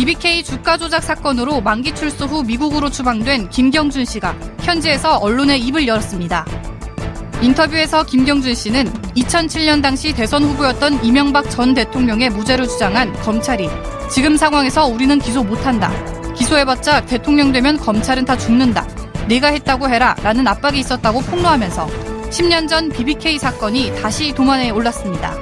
BBK 주가 조작 사건으로 만기 출소 후 미국으로 추방된 김경준 씨가 현지에서 언론에 입을 열었습니다. 인터뷰에서 김경준 씨는 2007년 당시 대선 후보였던 이명박 전 대통령의 무죄를 주장한 검찰이 지금 상황에서 우리는 기소 못한다. 기소해봤자 대통령 되면 검찰은 다 죽는다. 네가 했다고 해라 라는 압박이 있었다고 폭로하면서 10년 전 BBK 사건이 다시 도마에 올랐습니다.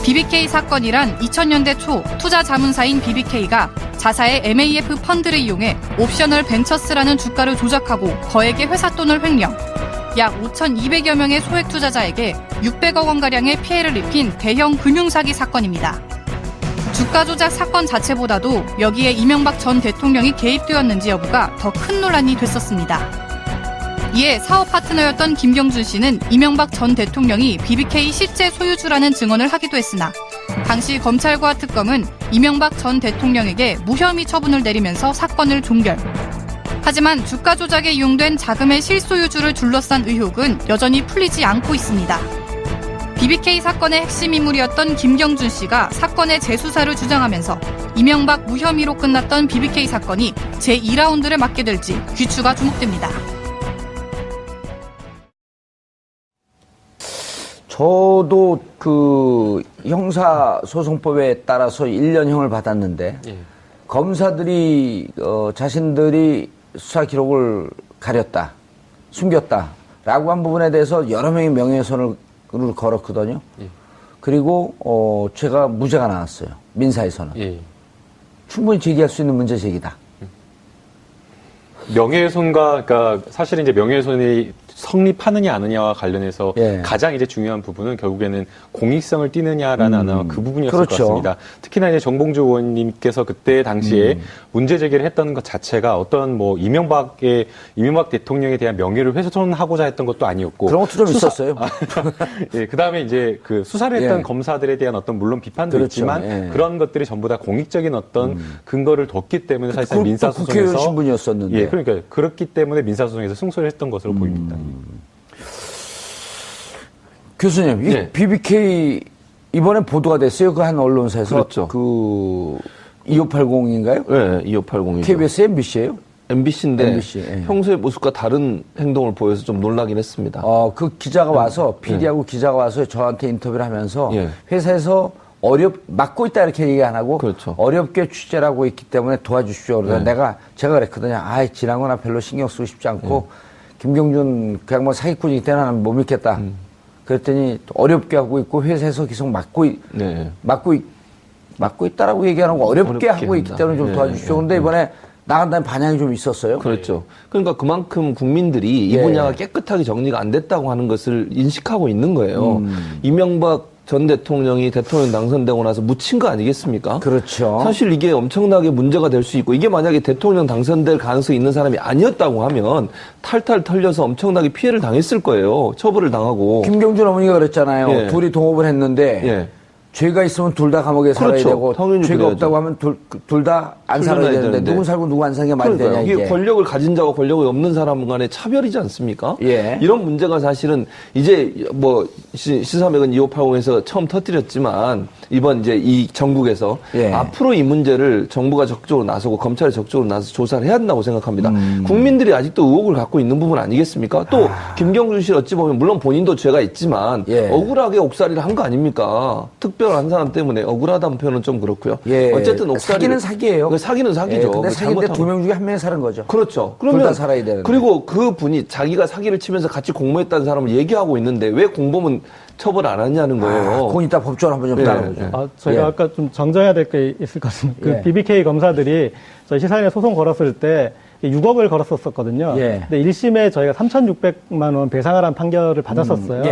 BBK 사건이란 2000년대 초 투자 자문사인 BBK가 자사의 MAF 펀드를 이용해 옵셔널 벤처스라는 주가를 조작하고 거액의 회사 돈을 횡령, 약 5,200여 명의 소액 투자자에게 600억 원가량의 피해를 입힌 대형 금융사기 사건입니다. 주가 조작 사건 자체보다도 여기에 이명박 전 대통령이 개입되었는지 여부가 더 큰 논란이 됐었습니다. 이에 사업 파트너였던 김경준 씨는 이명박 전 대통령이 BBK 실제 소유주라는 증언을 하기도 했으나 당시 검찰과 특검은 이명박 전 대통령에게 무혐의 처분을 내리면서 사건을 종결. 하지만 주가 조작에 이용된 자금의 실소유주를 둘러싼 의혹은 여전히 풀리지 않고 있습니다. BBK 사건의 핵심 인물이었던 김경준 씨가 사건의 재수사를 주장하면서 이명박 무혐의로 끝났던 BBK 사건이 제2라운드를 맞게 될지 귀추가 주목됩니다. 저도 그 형사소송법에 따라서 1년형을 받았는데 검사들이 자신들이 수사 기록을 가렸다, 숨겼다라고 한 부분에 대해서 여러 명이 명예훼손을 걸었거든요. 그리고 제가 무죄가 나왔어요. 민사에서는. 충분히 제기할 수 있는 문제 제기다. 명예훼손과, 그러니까 사실은 이제 명예훼손이 성립하느냐 아느냐와 관련해서 가장 이제 중요한 부분은 결국에는 공익성을 띠느냐라는 아마 그 부분이었을 그렇죠. 것 같습니다. 특히나 이제 정봉주 의원님께서 그때 당시에 문제 제기를 했던 것 자체가 어떤 뭐 이명박 대통령에 대한 명예를 훼손하고자 했던 것도 아니었고 그런 것도 좀 있었어요. 예, 그다음에 이제 그 수사를 했던 검사들에 대한 어떤 물론 비판도 그렇죠. 있지만 그런 것들이 전부 다 공익적인 어떤 근거를 뒀기 때문에 사실상 민사소송에서 국회의원 신분이었었는데. 예, 그러니까 그렇기 때문에 민사소송에서 승소를 했던 것으로 보입니다. 교수님, 이 BBK 이번에 보도가 됐어요. 그 한 언론사에서. 그렇죠. 그 2580인가요? 네, 2580이죠. KBS, MBC예요? MBC인데 MBC, 평소의 모습과 다른 행동을 보여서 좀 놀라긴 했습니다. 그 기자가 와서 PD하고 기자가 와서 저한테 인터뷰를 하면서 회사에서 막고 있다 이렇게 얘기 안 하고 그렇죠. 어렵게 취재를 하고 있기 때문에 도와주십시오. 그래서 제가 그랬거든요. 지난 거나 별로 신경 쓰고 싶지 않고 김경준 그냥 뭐 사기꾼이기 때문에 나는 못 믿겠다. 그랬더니 어렵게 하고 있고 회사에서 계속 막고 있다라고 얘기하는 거 어렵게 하고 있기 때문에 좀 도와주십시오. 그런데 이번에 나간 다음에 반향이 좀 있었어요. 그렇죠. 그러니까 그만큼 국민들이 이 분야가 깨끗하게 정리가 안 됐다고 하는 것을 인식하고 있는 거예요. 이명박 전 대통령이 대통령 당선되고 나서 묻힌 거 아니겠습니까? 그렇죠. 사실 이게 엄청나게 문제가 될 수 있고 이게 만약에 대통령 당선될 가능성이 있는 사람이 아니었다고 하면 탈탈 털려서 엄청나게 피해를 당했을 거예요. 처벌을 당하고. 김경준 어머니가 그랬잖아요. 둘이 동업을 했는데 죄가 있으면 둘 다 감옥에 살아야 되고 죄가 없다고 하면 둘 다 안 살아야 되는데 누군 살고 누구 안 사는 게 말이 되냐 이게. 이게 권력을 가진 자와 권력이 없는 사람 간의 차별이지 않습니까? 이런 문제가 사실은 이제 뭐 시사맥은 2580에서 처음 터뜨렸지만 이번 이제 이 전국에서 앞으로 이 문제를 정부가 적극적으로 나서고 검찰이 적극적으로 나서서 조사를 해야 한다고 생각합니다. 국민들이 아직도 의혹을 갖고 있는 부분 아니겠습니까? 또 김경준 씨 어찌 보면 물론 본인도 죄가 있지만 억울하게 옥살이를 한 거 아닙니까? 특별한 사람 때문에 억울하다는 표현은 좀 그렇고요. 어쨌든 옥살이 사기는 사기예요. 사기는 사기죠. 근데 사기인데 2명 중에 1명이 사는 거죠. 그렇죠. 둘 다 살아야 되는데. 그리고 그 분이 자기가 사기를 치면서 같이 공모했다는 사람을 얘기하고 있는데 왜 공범은 처벌 안 하냐는 거예요. 그건 이따 법적으로 한번 좀 따라보죠. 저희가 아까 좀 정정해야 될 게 있을 것 같습니다. 그 BBK 검사들이 저희 시사인에 소송 걸었을 때 6억을 걸었었거든요. 근데 1심에 저희가 3,600만 원 배상하라는 판결을 받았었어요.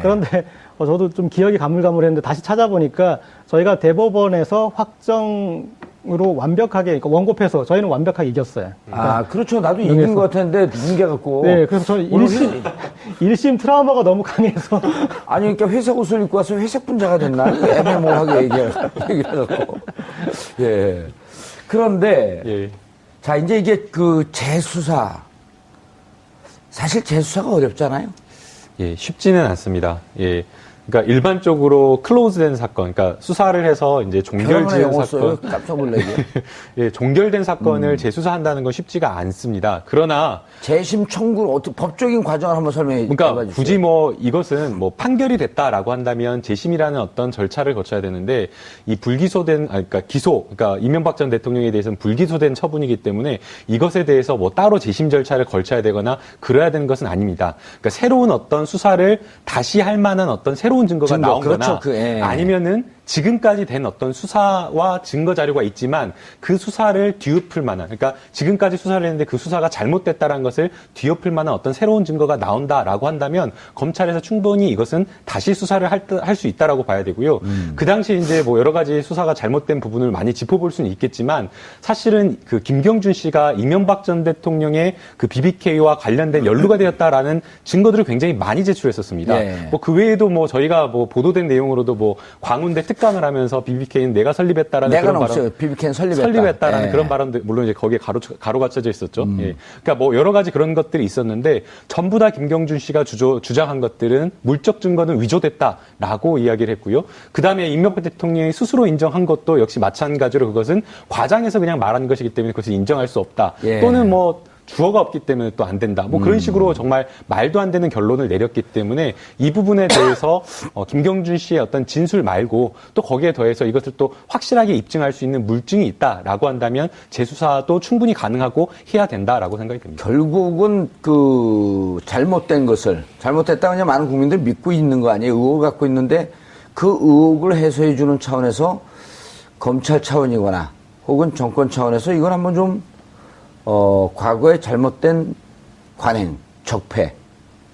그런데 저도 좀 기억이 가물가물했는데 다시 찾아보니까 저희가 대법원에서 확정으로 완벽하게, 그러니까 원고패소 저희는 완벽하게 이겼어요. 그러니까 그렇죠. 나도 이긴 것 같았는데 뭉개갖고. 그래서 저는 1심 트라우마가 너무 강해서. 아니, 그러니까 회색 옷을 입고 와서 회색 분자가 됐나? 애매모호하게 얘기해갖고. 그런데, 자, 이제 이게 그 재수사. 사실 재수사가 어렵잖아요. 쉽지는 않습니다. 그러니까 일반적으로 클로즈된 사건, 그러니까 수사를 해서 이제 종결지은 사건, 깜짝 놀라게. 예, 종결된 사건을 재수사한다는 건 쉽지가 않습니다. 그러나 재심 청구 어떻게 법적인 과정을 한번 설명해 주세요. 그러니까 굳이 뭐 이것은 뭐 판결이 됐다라고 한다면 재심이라는 어떤 절차를 거쳐야 되는데 이 불기소된 그러니까 그러니까 이명박 전 대통령에 대해서는 불기소된 처분이기 때문에 이것에 대해서 뭐 따로 재심 절차를 걸쳐야 되거나 그래야 되는 것은 아닙니다. 그러니까 새로운 어떤 수사를 다시 할 만한 어떤 새로운 증거가 나온거나 그렇죠. 아니면은 지금까지 된 어떤 수사와 증거 자료가 있지만 그 수사를 뒤엎을 만한, 그러니까 지금까지 수사를 했는데 그 수사가 잘못됐다는 것을 뒤엎을 만한 어떤 새로운 증거가 나온다라고 한다면 검찰에서 충분히 이것은 다시 수사를 할 수 있다라고 봐야 되고요. 그 당시 이제 뭐 여러 가지 수사가 잘못된 부분을 많이 짚어볼 수는 있겠지만 사실은 그 김경준 씨가 이명박 전 대통령의 그 BBK와 관련된 연루가 되었다라는 증거들을 굉장히 많이 제출했었습니다. 예. 뭐 그 외에도 뭐 저희가 뭐 보도된 내용으로도 뭐 광운대 특강을 하면서 BBK는 내가 설립했다라는 그런 발언, BBK는 설립했다라는 그런 발언들 물론 이제 거기에 가로가 쳐져 있었죠. 예. 그러니까 뭐 여러 가지 그런 것들이 있었는데 전부 다 김경준 씨가 주장한 것들은 물적 증거는 위조됐다라고 이야기를 했고요. 그 다음에 이명박 대통령이 스스로 인정한 것도 역시 마찬가지로 그것은 과장해서 그냥 말한 것이기 때문에 그것을 인정할 수 없다. 예. 또는 뭐 주어가 없기 때문에 또 안 된다. 뭐 그런 식으로 정말 말도 안 되는 결론을 내렸기 때문에 이 부분에 대해서 김경준 씨의 어떤 진술 말고 또 거기에 더해서 이것을 또 확실하게 입증할 수 있는 물증이 있다라고 한다면 재수사도 충분히 가능하고 해야 된다라고 생각이 듭니다. 결국은 그 잘못됐다 그냥 많은 국민들이 믿고 있는 거 아니에요. 의혹을 갖고 있는데 그 의혹을 해소해 주는 차원에서 검찰 차원이거나 혹은 정권 차원에서 이건 한번 좀 과거에 잘못된 관행, 적폐,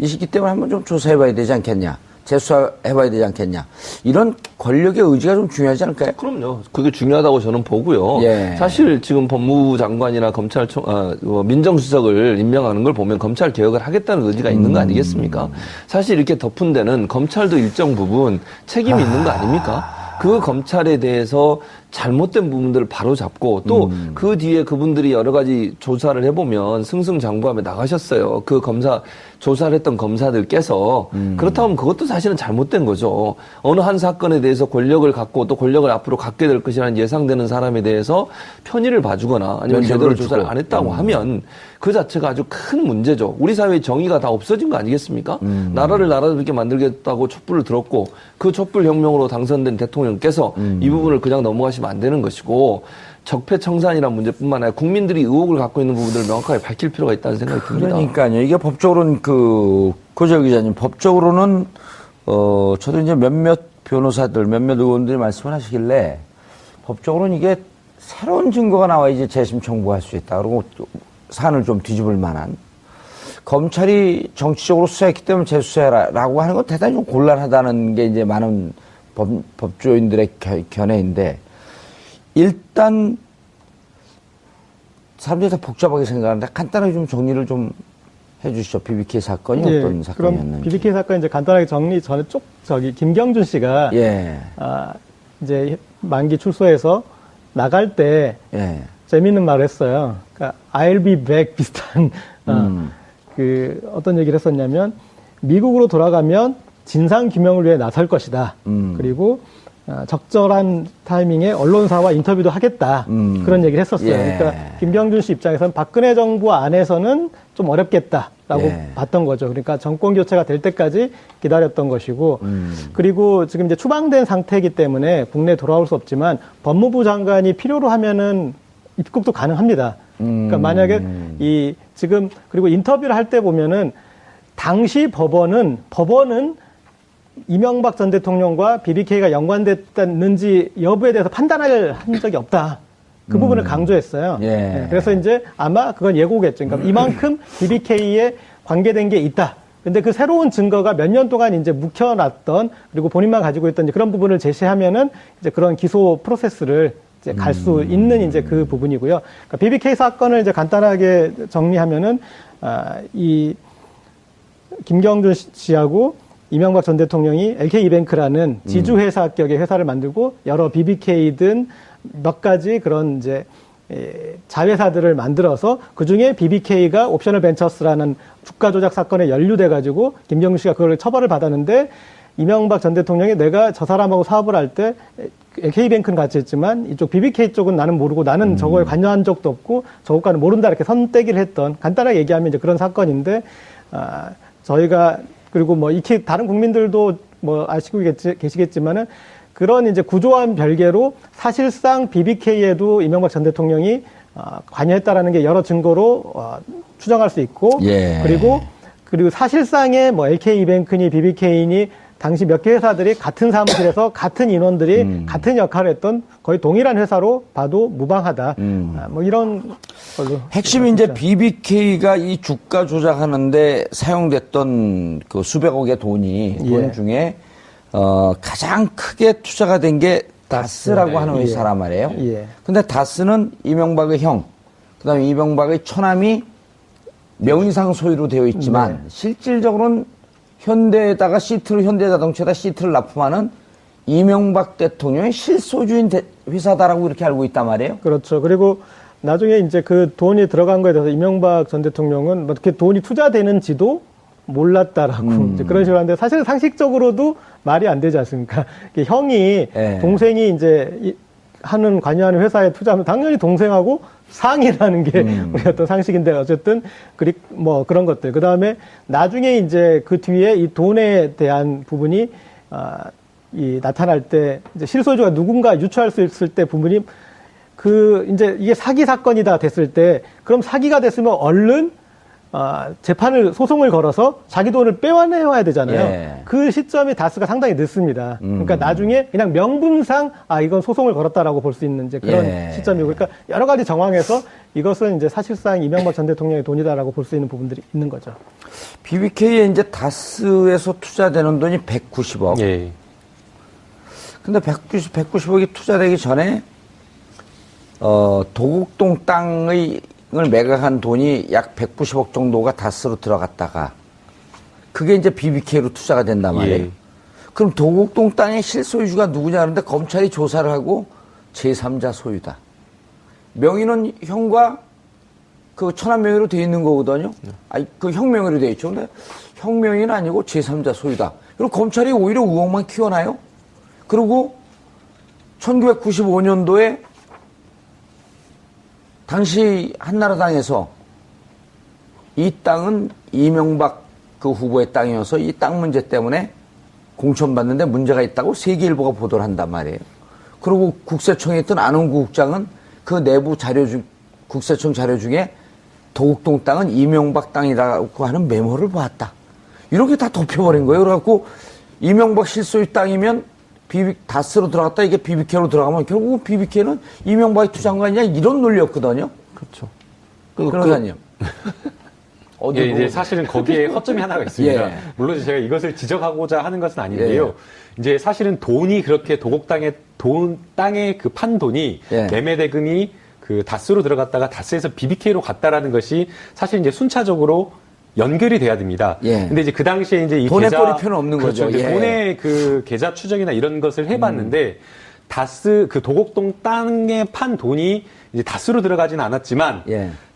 이 시기 때문에 한번 좀 조사해봐야 되지 않겠냐. 재수사해봐야 되지 않겠냐. 이런 권력의 의지가 좀 중요하지 않을까요? 그럼요. 그게 중요하다고 저는 보고요. 예. 사실 지금 법무부 장관이나 민정수석을 임명하는 걸 보면 검찰 개혁을 하겠다는 의지가 있는 거 아니겠습니까? 사실 이렇게 덮은 데는 검찰도 일정 부분 책임이 있는 거 아닙니까? 그 검찰에 대해서 잘못된 부분들을 바로 잡고 또 그 뒤에 그분들이 여러 가지 조사를 해보면 승승장구하며 나가셨어요. 그 조사를 했던 검사들께서 그렇다면 그것도 사실은 잘못된 거죠. 어느 한 사건에 대해서 권력을 갖고 또 권력을 앞으로 갖게 될 것이라는 예상되는 사람에 대해서 편의를 봐주거나 아니면 제대로 조사를 안 했다고 하면 그 자체가 아주 큰 문제죠. 우리 사회의 정의가 다 없어진 거 아니겠습니까? 나라를 나라답게 만들겠다고 촛불을 들었고 그 촛불 혁명으로 당선된 대통령께서 이 부분을 그냥 넘어가시면 안 되는 것이고 적폐청산이라는 문제뿐만 아니라 국민들이 의혹을 갖고 있는 부분들을 명확하게 밝힐 필요가 있다는 생각이 듭니다. 그러니까요. 이게 법적으로는 고재열 기자님, 법적으로는 저도 이제 몇몇 변호사들, 몇몇 의원들이 말씀을 하시길래 법적으로는 이게 새로운 증거가 나와야지 재심 청구할 수 있다. 그리고 사안을 좀 뒤집을 만한. 검찰이 정치적으로 수사했기 때문에 재수사해라라고 하는 건 대단히 좀 곤란하다는 게 이제 많은 법조인들의 견해인데, 일단 사람들이 다 복잡하게 생각하는데 간단하게 좀 정리를 좀 해주시죠. BBK 사건이 어떤 사건이었는지. 그럼 BBK 사건 이제 간단하게 정리 전에 김경준 씨가 이제 만기 출소해서 나갈 때 재미있는 말을 했어요. 그러니까 I'll be back 비슷한 어떤 얘기를 했었냐면 미국으로 돌아가면 진상 규명을 위해 나설 것이다. 그리고 적절한 타이밍에 언론사와 인터뷰도 하겠다. 그런 얘기를 했었어요. 그러니까 김경준 씨 입장에서는 박근혜 정부 안에서는 좀 어렵겠다라고 봤던 거죠. 그러니까 정권 교체가 될 때까지 기다렸던 것이고, 그리고 지금 이제 추방된 상태이기 때문에 국내에 돌아올 수 없지만 법무부 장관이 필요로 하면은 입국도 가능합니다. 그러니까 만약에 그리고 인터뷰를 할 때 보면은 당시 법원은 이명박 전 대통령과 BBK가 연관됐는지 여부에 대해서 판단을 한 적이 없다. 그 부분을 강조했어요. 그래서 이제 아마 그건 예고겠죠. 그러니까 이만큼 BBK에 관계된 게 있다. 근데 그 새로운 증거가 몇 년 동안 이제 묵혀놨던, 그리고 본인만 가지고 있던 그런 부분을 제시하면은 이제 그런 기소 프로세스를 이제 갈 수 있는 이제 그 부분이고요. 그러니까 BBK 사건을 이제 간단하게 정리하면은, 이 김경준 씨하고 이명박 전 대통령이 LK이뱅크라는 지주회사격의 회사를 만들고 여러 BBK 등 몇 가지 그런 이제 자회사들을 만들어서 그 중에 BBK가 옵셔널 벤처스라는 주가 조작 사건에 연루돼가지고 김경준 씨가 그걸 처벌을 받았는데 이명박 전 대통령이 내가 저 사람하고 사업을 할 때 K뱅크는 같이 했지만 이쪽 BBK 쪽은 나는 모르고 나는 저거에 관여한 적도 없고 저것과는 모른다 이렇게 선떼기를 했던 간단하게 얘기하면 이제 그런 사건인데 저희가 그리고 뭐 익히 다른 국민들도 뭐 아시고 계시겠지만은 그런 이제 구조와는 별개로 사실상 BBK에도 이명박 전 대통령이 관여했다라는 게 여러 증거로 추정할 수 있고 그리고 사실상의 뭐 LK이뱅크니 BBK니 당시 몇 개 회사들이 같은 사무실에서 같은 인원들이 같은 역할을 했던 거의 동일한 회사로 봐도 무방하다. 뭐 이런 걸로. 핵심이 이제 BBK가 이 주가 조작하는데 사용됐던 그 수백억의 돈 중에 가장 크게 투자가 된 게 다스라고 하는 회사란 말이에요. 근데 다스는 이명박의 형, 그다음에 이명박의 처남이 명의상 소유로 되어 있지만 실질적으로는 현대에다가 현대자동차에다 시트를 납품하는 이명박 대통령의 실소주인 회사다라고 이렇게 알고 있단 말이에요. 그렇죠. 그리고 나중에 이제 그 돈이 들어간 거에 대해서 이명박 전 대통령은 뭐 이렇게 돈이 투자되는지도 몰랐다라고 이제 그런 식으로 하는데 사실 상식적으로도 말이 안 되지 않습니까? 형이 동생이 이제 관여하는 회사에 투자하면 당연히 동생하고 상의라는 게 우리 어떤 상식인데 어쨌든 뭐 그런 것들. 그 다음에 나중에 이제 그 뒤에 이 돈에 대한 부분이 나타날 때 이제 실소유주가 누군가 유추할 수 있을 때 부분이 이제 이게 사기 사건이다 됐을 때 그럼 사기가 됐으면 얼른 소송을 걸어서 자기 돈을 빼와내야 되잖아요. 그 시점이 다스가 상당히 늦습니다. 그러니까 나중에 그냥 명분상 이건 소송을 걸었다라고 볼 수 있는 이제 그런 시점이고, 그러니까 여러 가지 정황에서 이것은 이제 사실상 이명박 전 대통령의 돈이다라고 볼 수 있는 부분들이 있는 거죠. BBK에 이제 다스에서 투자되는 돈이 190억. 근데 190억이 투자되기 전에 도곡동 땅을 매각한 돈이 약 190억 정도가 다스로 들어갔다가 그게 이제 BBK로 투자가 된단 말이에요. 그럼 도곡동 땅의 실소유주가 누구냐 하는데 검찰이 조사를 하고 제3자 소유다. 명의는 형과 그 처남 명의로 돼 있는 거거든요. 그 형 명의로 돼 있죠. 근데 형 명의는 아니고 제3자 소유다. 그리고 검찰이 오히려 의혹만 키워나요. 그리고 1995년도에 당시 한나라당에서 이 땅은 이명박 그 후보의 땅이어서 이 땅 문제 때문에 공천받는데 문제가 있다고 세계일보가 보도를 한단 말이에요. 그리고 국세청에 있던 안홍구 국장은 그 내부 국세청 자료 중에 도곡동 땅은 이명박 땅이라고 하는 메모를 보았다. 이렇게 다 덮여버린 거예요. 그래갖고 이명박 실소유 땅이면 다스로 들어갔다 이게 BBK로 들어가면 결국 BBK는 이명박이 투자한 거 아니냐 이런 논리였거든요. 그렇죠. 그러니까요. 이제 사실은 거기에 허점이 하나가 있습니다. 물론 제가 이것을 지적하고자 하는 것은 아닌데요. 이제 사실은 돈이 그렇게 땅에 그 판 돈이 매매 대금이 그 다스로 들어갔다가 다스에서 BBK로 갔다라는 것이 사실 이제 순차적으로 연결이 돼야 됩니다. 근데 이제 그 당시에 이제 이 돈의 계좌 꼬리표는 없는 거죠. 돈의 그 계좌 추정이나 이런 것을 해봤는데 다스 그 도곡동 땅에 판 돈이 이제 다스로 들어가지는 않았지만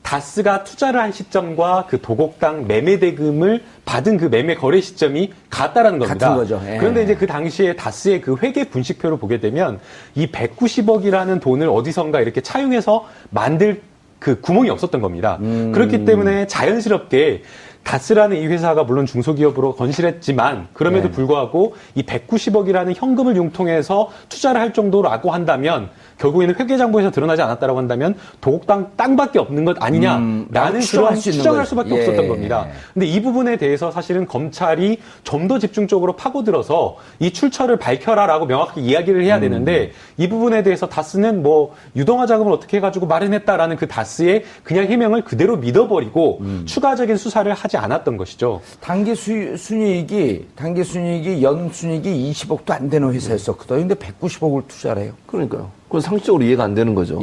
다스가 투자를 한 시점과 그 도곡땅 매매 대금을 받은 그 매매 거래 시점이 같다라는 겁니다. 같은 거죠. 그런데 이제 그 당시에 다스의 그 회계 분식표를 보게 되면 이 190억이라는 돈을 어디선가 이렇게 차용해서 만들 그 구멍이 없었던 겁니다. 그렇기 때문에 자연스럽게 다스라는 이 회사가 물론 중소기업으로 건실했지만 그럼에도 불구하고 이 190억이라는 현금을 융통해서 투자를 할 정도라고 한다면 결국에는 회계장부에서 드러나지 않았다라고 한다면 도곡땅 땅밖에 없는 것 아니냐라는 그런 추정할 수밖에 없었던 겁니다. 근데 이 부분에 대해서 사실은 검찰이 좀 더 집중적으로 파고들어서 이 출처를 밝혀라라고 명확하게 이야기를 해야 되는데 이 부분에 대해서 다스는 뭐 유동화 자금을 어떻게 해가지고 마련했다라는 그 다스의 그냥 해명을 그대로 믿어버리고 추가적인 수사를 하지 않았던 것이죠. 단기 순이익이 연 순이익이 20억도 안 되는 회사였었거든요. 근데 190억을 투자를 해요. 그러니까요. 그건 상식적으로 이해가 안 되는 거죠.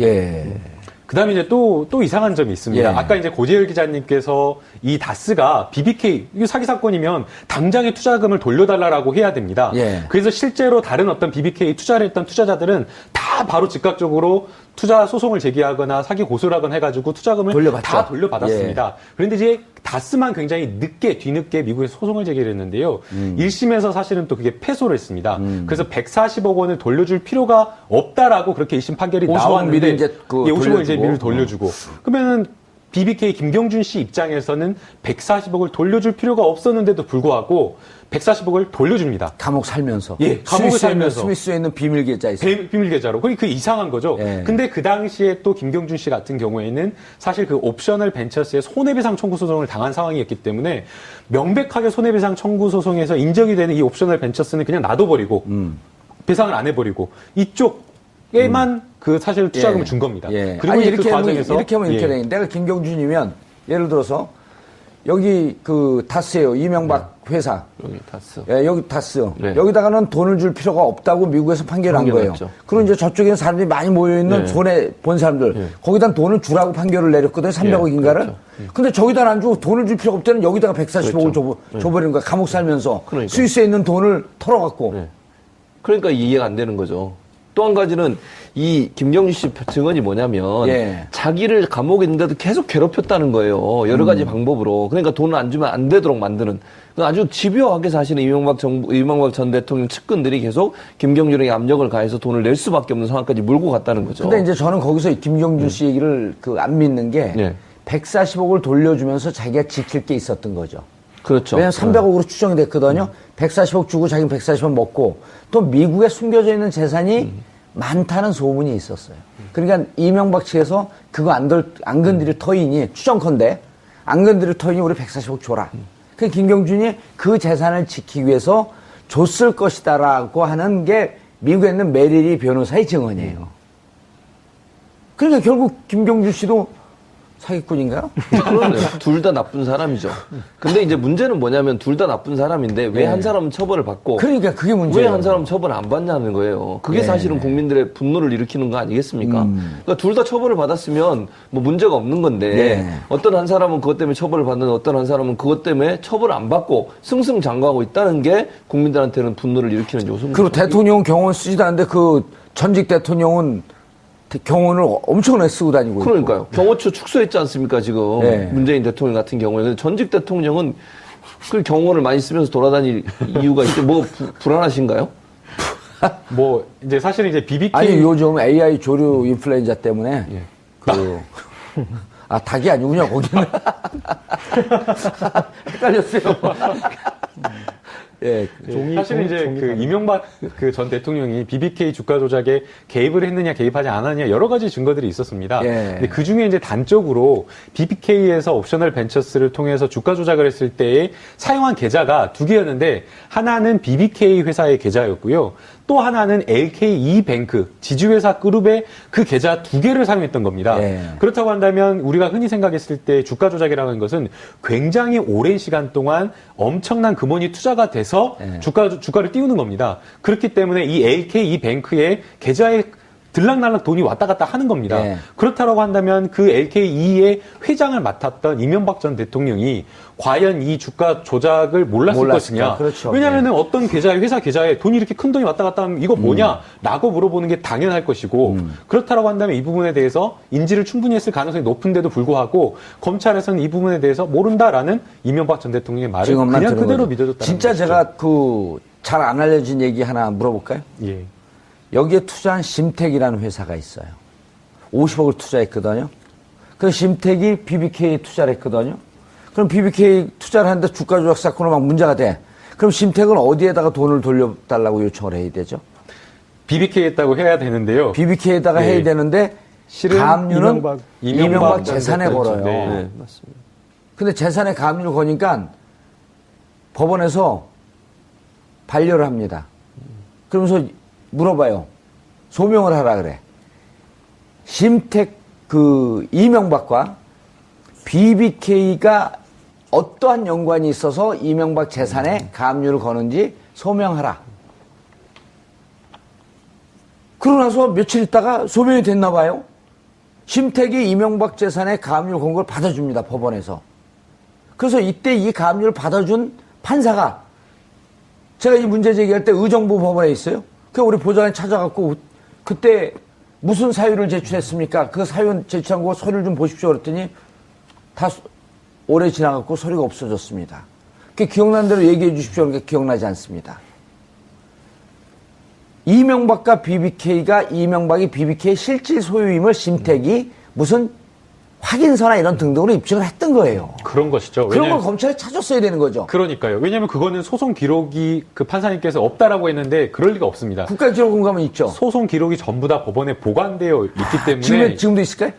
그다음에 이제 또 이상한 점이 있습니다. 아까 이제 고재열 기자님께서 이 다스가 BBK 이게 사기 사건이면 당장의 투자금을 돌려달라고 해야 됩니다. 그래서 실제로 다른 어떤 BBK 투자를 했던 투자자들은 다 다 바로 즉각적으로 투자 소송을 제기하거나 사기 고소를 하거나 해가지고 투자금을 다 돌려받았습니다. 그런데 이제 다스만 굉장히 뒤늦게 미국에서 소송을 제기를 했는데요. 1심에서 사실은 또 그게 패소를 했습니다. 그래서 140억 원을 돌려줄 필요가 없다라고 그렇게 1심 판결이 나왔는데 이제 50억 이제 미리 돌려주고 그러면은 BBK 김경준 씨 입장에서는 140억을 돌려줄 필요가 없었는데도 불구하고 140억을 돌려줍니다. 감옥 살면서. 예, 감옥에 살면서. 스미스에 있는 비밀 계좌 있어요. 비밀 계좌로. 그 이상한 거죠. 예. 근데 그 당시에 또 김경준 씨 같은 경우에는 사실 그 옵셔널 벤처스의 손해배상 청구 소송을 당한 상황이었기 때문에 명백하게 손해배상 청구 소송에서 인정이 되는 이 옵셔널 벤처스는 그냥 놔둬버리고 배상을 안 해버리고 이쪽에만 그 사실 투자금을 준 겁니다. 예. 그리고 이제 그 과정에서 이렇게 하면 이렇게 돼. 내가 김경준이면 예를 들어서 여기 그 다스예요. 이명박 회사. 여기 다스. 예, 여기 다스. 네. 여기다가는 돈을 줄 필요가 없다고 미국에서 판결한 거예요. 그리고 이제 저쪽에는 사람들이 많이 모여있는 손해 본 사람들. 거기다 돈을 주라고 판결을 내렸거든요. 300억인가를. 그렇죠. 근데 저기다 안 주고 돈을 줄 필요가 없다는 여기다가 140억을 줘버리는 거야. 감옥 살면서. 그러니까. 스위스에 있는 돈을 털어갖고. 그러니까 이해가 안 되는 거죠. 또 한 가지는 이 김경준 씨 증언이 뭐냐면 자기를 감옥에 있는데도 계속 괴롭혔다는 거예요. 여러 가지 방법으로. 그러니까 돈을 안 주면 안 되도록 만드는. 아주 집요하게 사실은 이명박 전 대통령 측근들이 계속 김경준에게 압력을 가해서 돈을 낼 수밖에 없는 상황까지 몰고 갔다는 거죠. 근데 이제 저는 거기서 김경준 씨 얘기를 안 믿는 게 140억을 돌려주면서 자기가 지킬 게 있었던 거죠. 그렇죠. 왜냐면 300억으로 추정이 됐거든요. 140억 주고 자기는 140억 먹고 또 미국에 숨겨져 있는 재산이 많다는 소문이 있었어요. 그러니까 이명박 측에서 그거 안 건드릴 터이니 추정컨대 안 건드릴 터이니 우리 140억 줘라. 그 김경준이 그 재산을 지키기 위해서 줬을 것이다라고 하는 게 미국에 있는 메리리 변호사의 증언이에요. 그러니까 결국 김경준 씨도 사기꾼인가요? 그런데 둘 다 나쁜 사람이죠. 근데 이제 문제는 뭐냐면 둘 다 나쁜 사람인데 왜 한 사람은 처벌을 받고 그러니까 그게 문제예요. 왜 한 사람은 처벌을 안 받냐는 거예요. 그게 사실은 국민들의 분노를 일으키는 거 아니겠습니까? 그러니까 둘 다 처벌을 받았으면 뭐 문제가 없는 건데 어떤 한 사람은 그것 때문에 처벌을 받는 어떤 한 사람은 그것 때문에 처벌을 안 받고 승승장구하고 있다는 게 국민들한테는 분노를 일으키는 요소입니다. 그리고 대통령은 경호원 쓰지도 않는데 그 전직 대통령은 경호원을 엄청나게 쓰고 다니고 있고. 그러니까요. 경호처 축소했지 않습니까, 지금. 문재인 대통령 같은 경우에. 근데 전직 대통령은 그 경호원을 많이 쓰면서 돌아다닐 이유가 있죠. 뭐, 불안하신가요? 뭐, 이제 사실은 이제 BBK. 아니, 요즘 AI 조류 인플루엔자 때문에. 닭이 아니군요, 거기는. 헷갈렸어요. 사실 이제 그 이명박 그 전 대통령이 BBK 주가 조작에 개입을 했느냐 개입하지 않았느냐 여러 가지 증거들이 있었습니다. 근데 그 중에 이제 단적으로 BBK에서 옵셔널 벤처스를 통해서 주가 조작을 했을 때에 사용한 계좌가 두 개였는데 하나는 BBK 회사의 계좌였고요. 또 하나는 LKE 뱅크 지주회사 그룹의 그 계좌 두 개를 사용했던 겁니다. 그렇다고 한다면 우리가 흔히 생각했을 때 주가 조작이라는 것은 굉장히 오랜 시간 동안 엄청난 금원이 투자가 돼서 주가를 띄우는 겁니다. 그렇기 때문에 이 LKE 뱅크의 계좌에 들락날락 돈이 왔다 갔다 하는 겁니다. 그렇다고 한다면 그 LKE의 회장을 맡았던 이명박 전 대통령이 과연 이 주가 조작을 몰랐을 것이냐. 그렇죠. 왜냐하면 어떤 계좌에 회사 계좌에 돈이 이렇게 큰 돈이 왔다 갔다 하면 이거 뭐냐 라고 물어보는 게 당연할 것이고 그렇다고 한다면 이 부분에 대해서 인지를 충분히 했을 가능성이 높은데도 불구하고 검찰에서는 이 부분에 대해서 모른다라는 이명박 전 대통령의 말을 그냥 그대로 믿어줬다는 진짜 것이죠. 제가 잘 안 알려진 얘기 하나 물어볼까요? 여기에 투자한 심택이라는 회사가 있어요. 50억을 투자했거든요. 그 심택이 BBK에 투자를 했거든요. 그럼 BBK 투자를 하는데 주가 조작 사건으로 막 문제가 돼. 그럼 심택은 어디에다가 돈을 돌려달라고 요청을 해야 되죠? BBK에다고 해야 되는데요. BBK에다가 해야 되는데 실은 가압류는 이명박 재산에 그렇죠. 걸어요. 네, 맞습니다. 근데 재산에 가압류 거니까 법원에서 반려를 합니다. 그러면서 물어봐요. 소명을 하라 그래. 심택 이명박과 BBK가 어떠한 연관이 있어서 이명박 재산에 가압류를 거는지 소명하라. 그러고 나서 며칠 있다가 소명이 됐나 봐요. 심택이 이명박 재산에 가압류를 건 걸 받아줍니다. 법원에서. 그래서 이때 이 가압류를 받아준 판사가 제가 이 문제 제기할 때 의정부 법원에 있어요. 그 우리 보좌관이 찾아갖고 그때 무슨 사유를 제출했습니까? 그 사유 제출한 거 서류를 좀 보십시오. 그랬더니 다 오래 지나갔고 서류가 없어졌습니다. 그 기억나는 대로 얘기해 주십시오. 그러니까 기억나지 않습니다. 이명박과 BBK가 이명박이 BBK 실질 소유임을 심택이 무슨 확인서나 이런 등등으로 입증을 했던 거예요. 그런 것이죠. 그런 걸 검찰에 찾았어야 되는 거죠. 그러니까요. 왜냐하면 그거는 소송 기록이 그 판사님께서 없다라고 했는데 그럴 리가 없습니다. 국가기록원 가면 있죠. 소송 기록이 전부 다 법원에 보관되어 있기 때문에 지금도 있을까요?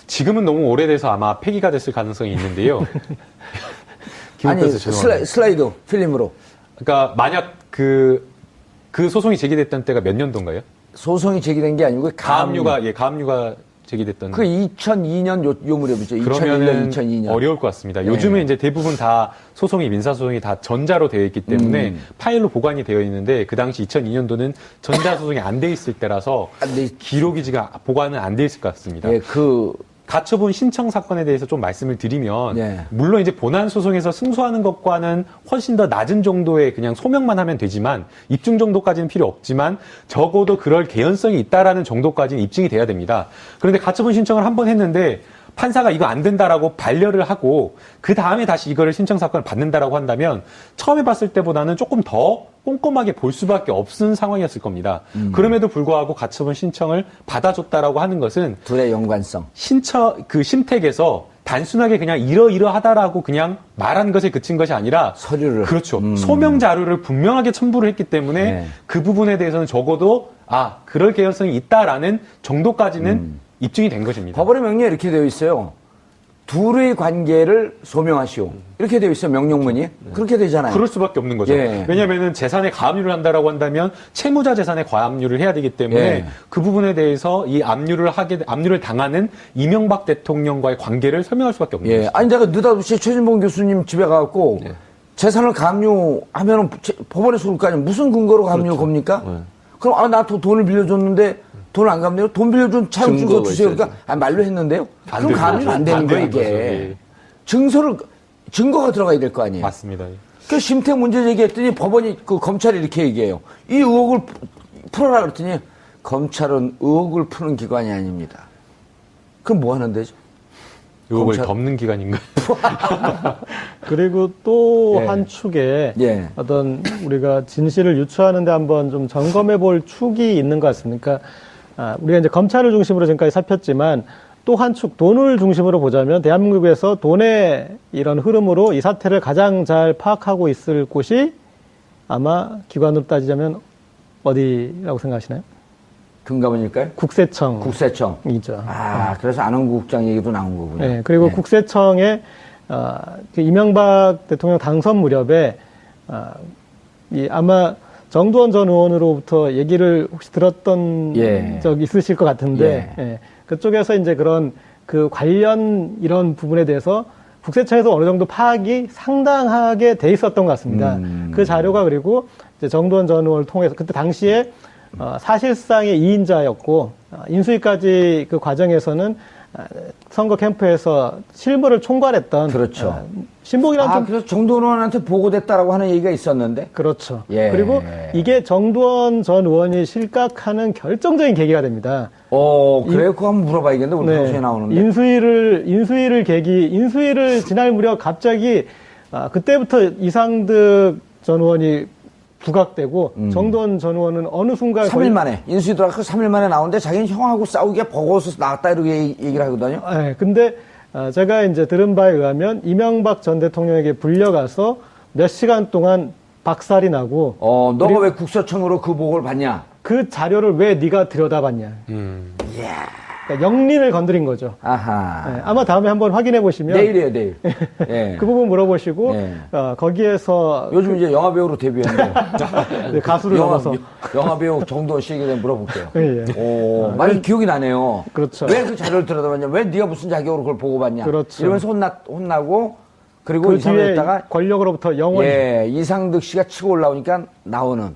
지금은 너무 오래돼서 아마 폐기가 됐을 가능성이 있는데요. 아니 슬라이드 필름으로. 그러니까 만약 그 소송이 제기됐던 때가 몇 년도인가요? 소송이 제기된 게 아니고 가압류가 제기됐던. 그 2002년 요 무렵이죠. 2001년, 2002년. 어려울 것 같습니다. 요즘에 이제 대부분 다 민사소송이 다 전자로 되어 있기 때문에 파일로 보관이 되어 있는데 그 당시 2002년도는 전자소송이 안 돼 있을 때라서 기록이 지금 보관은 안 돼 있을 것 같습니다. 예, 가처분 신청 사건에 대해서 좀 말씀을 드리면 물론 이제 본안 소송에서 승소하는 것과는 훨씬 더 낮은 정도의 그냥 소명만 하면 되지만 입증 정도까지는 필요 없지만 적어도 그럴 개연성이 있다라는 정도까지는 입증이 돼야 됩니다. 그런데 가처분 신청을 한 번 했는데 판사가 이거 안 된다라고 반려를 하고 그 다음에 다시 이거를 신청 사건을 받는다라고 한다면 처음에 봤을 때보다는 조금 더 꼼꼼하게 볼 수밖에 없는 상황이었을 겁니다. 그럼에도 불구하고 가처분 신청을 받아줬다라고 하는 것은 둘의 연관성. 심택에서 단순하게 그냥 이러이러하다라고 그냥 말한 것에 그친 것이 아니라 서류를. 그렇죠. 소명 자료를 분명하게 첨부를 했기 때문에 그 부분에 대해서는 적어도 그럴 개연성이 있다라는 정도까지는 입증이 된 것입니다. 법원의 명령에 이렇게 되어 있어요. 둘의 관계를 소명하시오. 이렇게 되어 있어요. 명령문이. 그렇게 되잖아요. 그럴 수밖에 없는 거죠. 왜냐하면 재산에 가압류를 한다라고 한다면 채무자 재산에 가압류를 해야 되기 때문에 그 부분에 대해서 이 압류를 당하는 이명박 대통령과의 관계를 설명할 수밖에 없는 거죠. 아니 내가 느닷없이 최진봉 교수님 집에 가갖고 재산을 가압류하면 법원에 쏠 거 아니에요. 무슨 근거로 가압류 겁니까? 그럼 나 돈을 빌려줬는데 돈을 안 갚네요. 돈 빌려준 차용 증거 주세요. 그러니까 말로 했는데요. 그럼 가압류는 안 되는 거예요, 이게. 증거가 들어가야 될 거 아니에요. 맞습니다. 그 심택 문제 제기했더니 법원이 검찰이 이렇게 얘기해요. 이 의혹을 풀어라 그랬더니 검찰은 의혹을 푸는 기관이 아닙니다. 그럼 뭐 하는 데죠? 의혹을 덮는 기관인가요? 그리고 또 한 축에 어떤 우리가 진실을 유추하는데 한번 좀 점검해 볼 축이 있는 것 같습니다. 우리가 이제 검찰을 중심으로 지금까지 살폈지만 또 한 축, 돈을 중심으로 보자면 대한민국에서 돈의 이런 흐름으로 이 사태를 가장 잘 파악하고 있을 곳이 아마 기관으로 따지자면 어디라고 생각하시나요? 금감원일까요? 국세청. 국세청이죠. 그래서 안원구 국장 얘기도 나온 거군요. 네, 그리고 국세청에 이명박 대통령 당선 무렵에 아마 정두원 전 의원으로부터 얘기를 혹시 들었던 적 있으실 것 같은데 그쪽에서 이제 그런 그 관련 이런 부분에 대해서 국세청에서 어느 정도 파악이 상당하게 돼 있었던 것 같습니다. 그 자료가 그리고 이제 정두원 전 의원을 통해서 그때 당시에 사실상의 2인자였고 인수위까지 그 과정에서는 선거 캠프에서 실무를 총괄했던 그렇죠. 신봉이라는 그래서 정두원 의원한테 보고됐다라고 하는 얘기가 있었는데 그렇죠. 그리고 이게 정두원 전 의원이 실각하는 결정적인 계기가 됩니다. 그래요? 그거 한번 물어봐야겠는데 우리 방송에 나오는데 인수위를 지날 무렵 갑자기 그때부터 이상득 전 의원이 부각되고 정두원 전 의원은 어느 순간 3일 만에 인수위 들어가서 3일 만에 나오는데 자기는 형하고 싸우기에 버거워서 나왔다 이렇게 얘기를 하거든요. 근데 제가 이제 들은 바에 의하면 이명박 전 대통령에게 불려가서 몇 시간 동안 박살이 나고 너가 왜 국세청으로 그 보고를 받냐? 그 자료를 왜 네가 들여다봤냐? 그러니까 영린을 건드린 거죠. 아마 다음에 한번 확인해 보시면 내일이에요, 내일. 그 부분 물어보시고 거기에서 요즘 이제 영화 배우로 데뷔했는데 가수를 넘어서 영화 배우 정도원 씨에게 물어볼게요. 많이 기억이 나네요. 그렇죠. 왜 그 자료를 들여다봤냐? 왜 네가 무슨 자격으로 그걸 보고받냐? 그렇죠. 이러면서 혼나고 그리고 그 뒤에 권력으로부터 영원히 이상득 씨가 치고 올라오니까 나오는.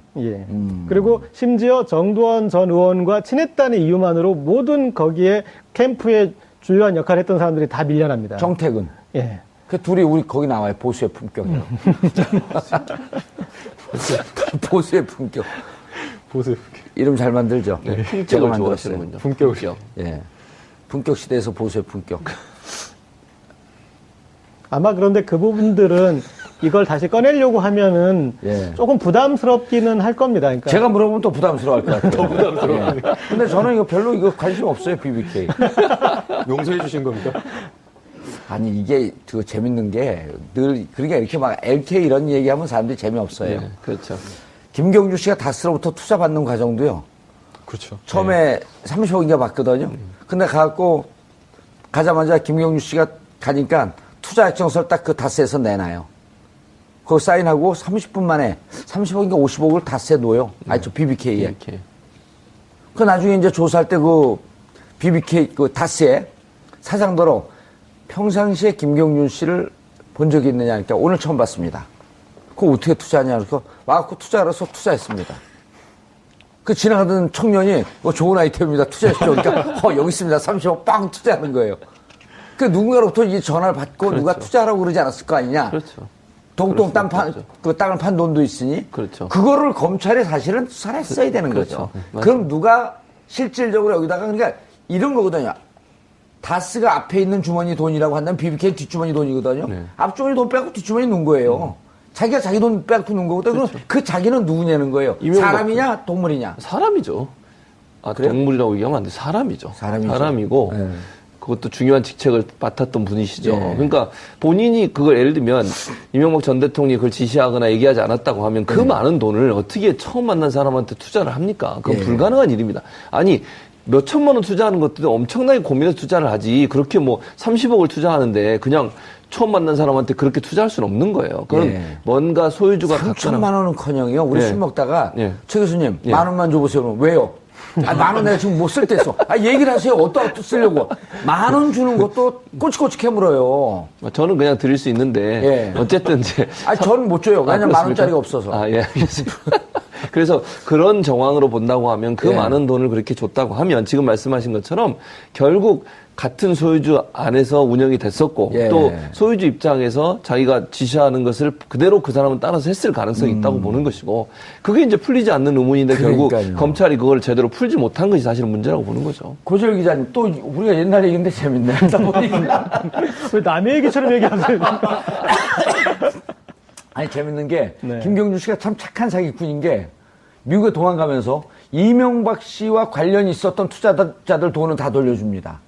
그리고 심지어 정두원 전 의원과 친했다는 이유만으로 모든 거기에 캠프에 주요한 역할을 했던 사람들이 다 밀려납니다. 정택은. 그 둘이 우리 거기 나와요. 보수의 품격이라고. 보수의 품격. 보수 이름 잘 만들죠. 네, 제가 품격을 만들었어요. 좋아하시는군요. 품격. 예. 품격 시대에서 보수의 품격. 아마 그런데 그 부분들은 이걸 다시 꺼내려고 하면은 예. 조금 부담스럽기는 할 겁니다. 그러니까 제가 물어보면 또 부담스러워할 것 같아요. 더 부담스러워. 예. 근데 저는 이거 별로 이거 관심 없어요, BBK. 용서해 주신 겁니까? 아니, 이게 그 재밌는 게 늘, 그러니까 이렇게 막 LK 이런 얘기하면 사람들이 재미없어요. 네, 그렇죠. 김경주 씨가 다스로부터 투자 받는 과정도요. 그렇죠. 처음에 30억인가 받거든요. 근데 가갖고 가자마자 김경주 씨가 가니까 투자 약정서를 딱 그 다스에서 내놔요. 그거 사인하고 30분 만에 30억인가 50억을 다스에 놓아요. 아니, 저 BBK에. 이렇게. 그 나중에 이제 조사할 때 그 BBK 그 다스의 사장더러 평상시에 김경준 씨를 본 적이 있느냐 하니까 오늘 처음 봤습니다. 그거 어떻게 투자하냐 그래서 와갖고 투자하러서 투자했습니다. 그 지나가던 청년이 좋은 아이템입니다. 투자했죠. 그러니까 여기 있습니다. 30억 빵 투자하는 거예요. 그 누군가로부터 이 전화를 받고 그렇죠. 누가 투자하라고 그러지 않았을 거 아니냐. 그렇죠. 동동 그럴 수 땅 그 땅을 판 돈도 있으니. 그렇죠. 그거를 검찰이 사실은 수사를 했어야 되는 그렇죠. 거죠. 그럼 누가 실질적으로 여기다가 그러니까 이런 거거든요. 다스가 앞에 있는 주머니 돈이라고 한다면 BBK 뒷주머니 돈이거든요. 네. 앞주머니 돈 빼고 뒷주머니 놓은 거예요. 자기가 자기 돈 빼고 놓은 거거든요. 그렇죠. 그럼 그 자기는 누구냐는 거예요. 이명박 사람이냐 동물이냐. 사람이죠. 아, 그래요? 동물이라고 얘기하면 안 돼. 사람이죠. 사람이죠. 사람이고 네. 그것도 중요한 직책을 맡았던 분이시죠. 예. 그러니까 본인이 그걸 예를 들면 이명박 전 대통령이 그걸 지시하거나 얘기하지 않았다고 하면 그 많은 돈을 어떻게 처음 만난 사람한테 투자를 합니까? 그건 예. 불가능한 일입니다. 아니 몇 천만 원 투자하는 것도 엄청나게 고민해서 투자를 하지. 그렇게 뭐 30억을 투자하는데 그냥 처음 만난 사람한테 그렇게 투자할 수는 없는 거예요. 그건 예. 뭔가 소유주가 3천만 원은커녕이요. 우리 예. 술 먹다가 예. 최 교수님 예. 10,000원만 줘보세요. 그러면 왜요? 아, 10,000원 내가 지금 못 쓸 때 있어. 아, 얘기를 하세요. 어디다 쓰려고. 10,000원 주는 것도 꼬치꼬치 캐물어요. 저는 그냥 드릴 수 있는데 예. 어쨌든 이제 아, 저는 못 줘요. 왜냐면 그렇습니까? 10,000원짜리가 없어서. 아, 예, 알겠습니다. 그래서 그런 정황으로 본다고 하면 그 예. 많은 돈을 그렇게 줬다고 하면 지금 말씀하신 것처럼 결국 같은 소유주 안에서 운영이 됐었고 예. 또 소유주 입장에서 자기가 지시하는 것을 그대로 그 사람은 따라서 했을 가능성이 있다고 보는 것이고 그게 이제 풀리지 않는 의문인데 결국 그러니까요. 검찰이 그걸 제대로 풀지 못한 것이 사실은 문제라고 보는 거죠. 고재열 기자님, 또 우리가 옛날 얘기인데 재밌네. 왜 남의 얘기처럼 얘기하세요? 아니, 재밌는 게, 네. 김경준 씨가 참 착한 사기꾼인 게, 미국에 도망가면서 이명박 씨와 관련이 있었던 투자자들 돈은 다 돌려줍니다.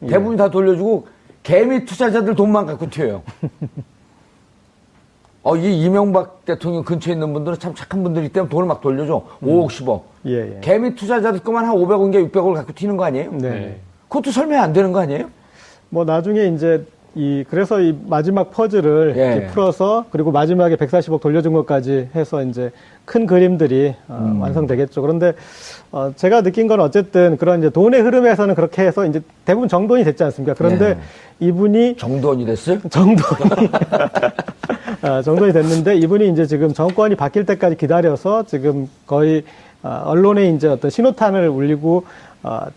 대부분 다 돌려주고, 개미 투자자들 돈만 갖고 튀어요. 이 이명박 대통령 근처에 있는 분들은 참 착한 분들이기 때문에 돈을 막 돌려줘. 5억, 10억. 예, 예. 개미 투자자들 것만 한 500원인가 600억을 갖고 튀는 거 아니에요? 네. 그것도 설명이 안 되는 거 아니에요? 뭐 나중에 이제 그래서 이 마지막 퍼즐을 예. 이렇게 풀어서 그리고 마지막에 140억 돌려준 것까지 해서 이제 큰 그림들이 완성되겠죠. 그런데 제가 느낀 건 어쨌든 그런 이제 돈의 흐름에서는 그렇게 해서 이제 대부분 정돈이 됐지 않습니까? 그런데 이분이 정돈이 됐어요? 정돈이 됐는데 이분이 이제 지금 정권이 바뀔 때까지 기다려서 지금 거의 언론에 이제 어떤 신호탄을 울리고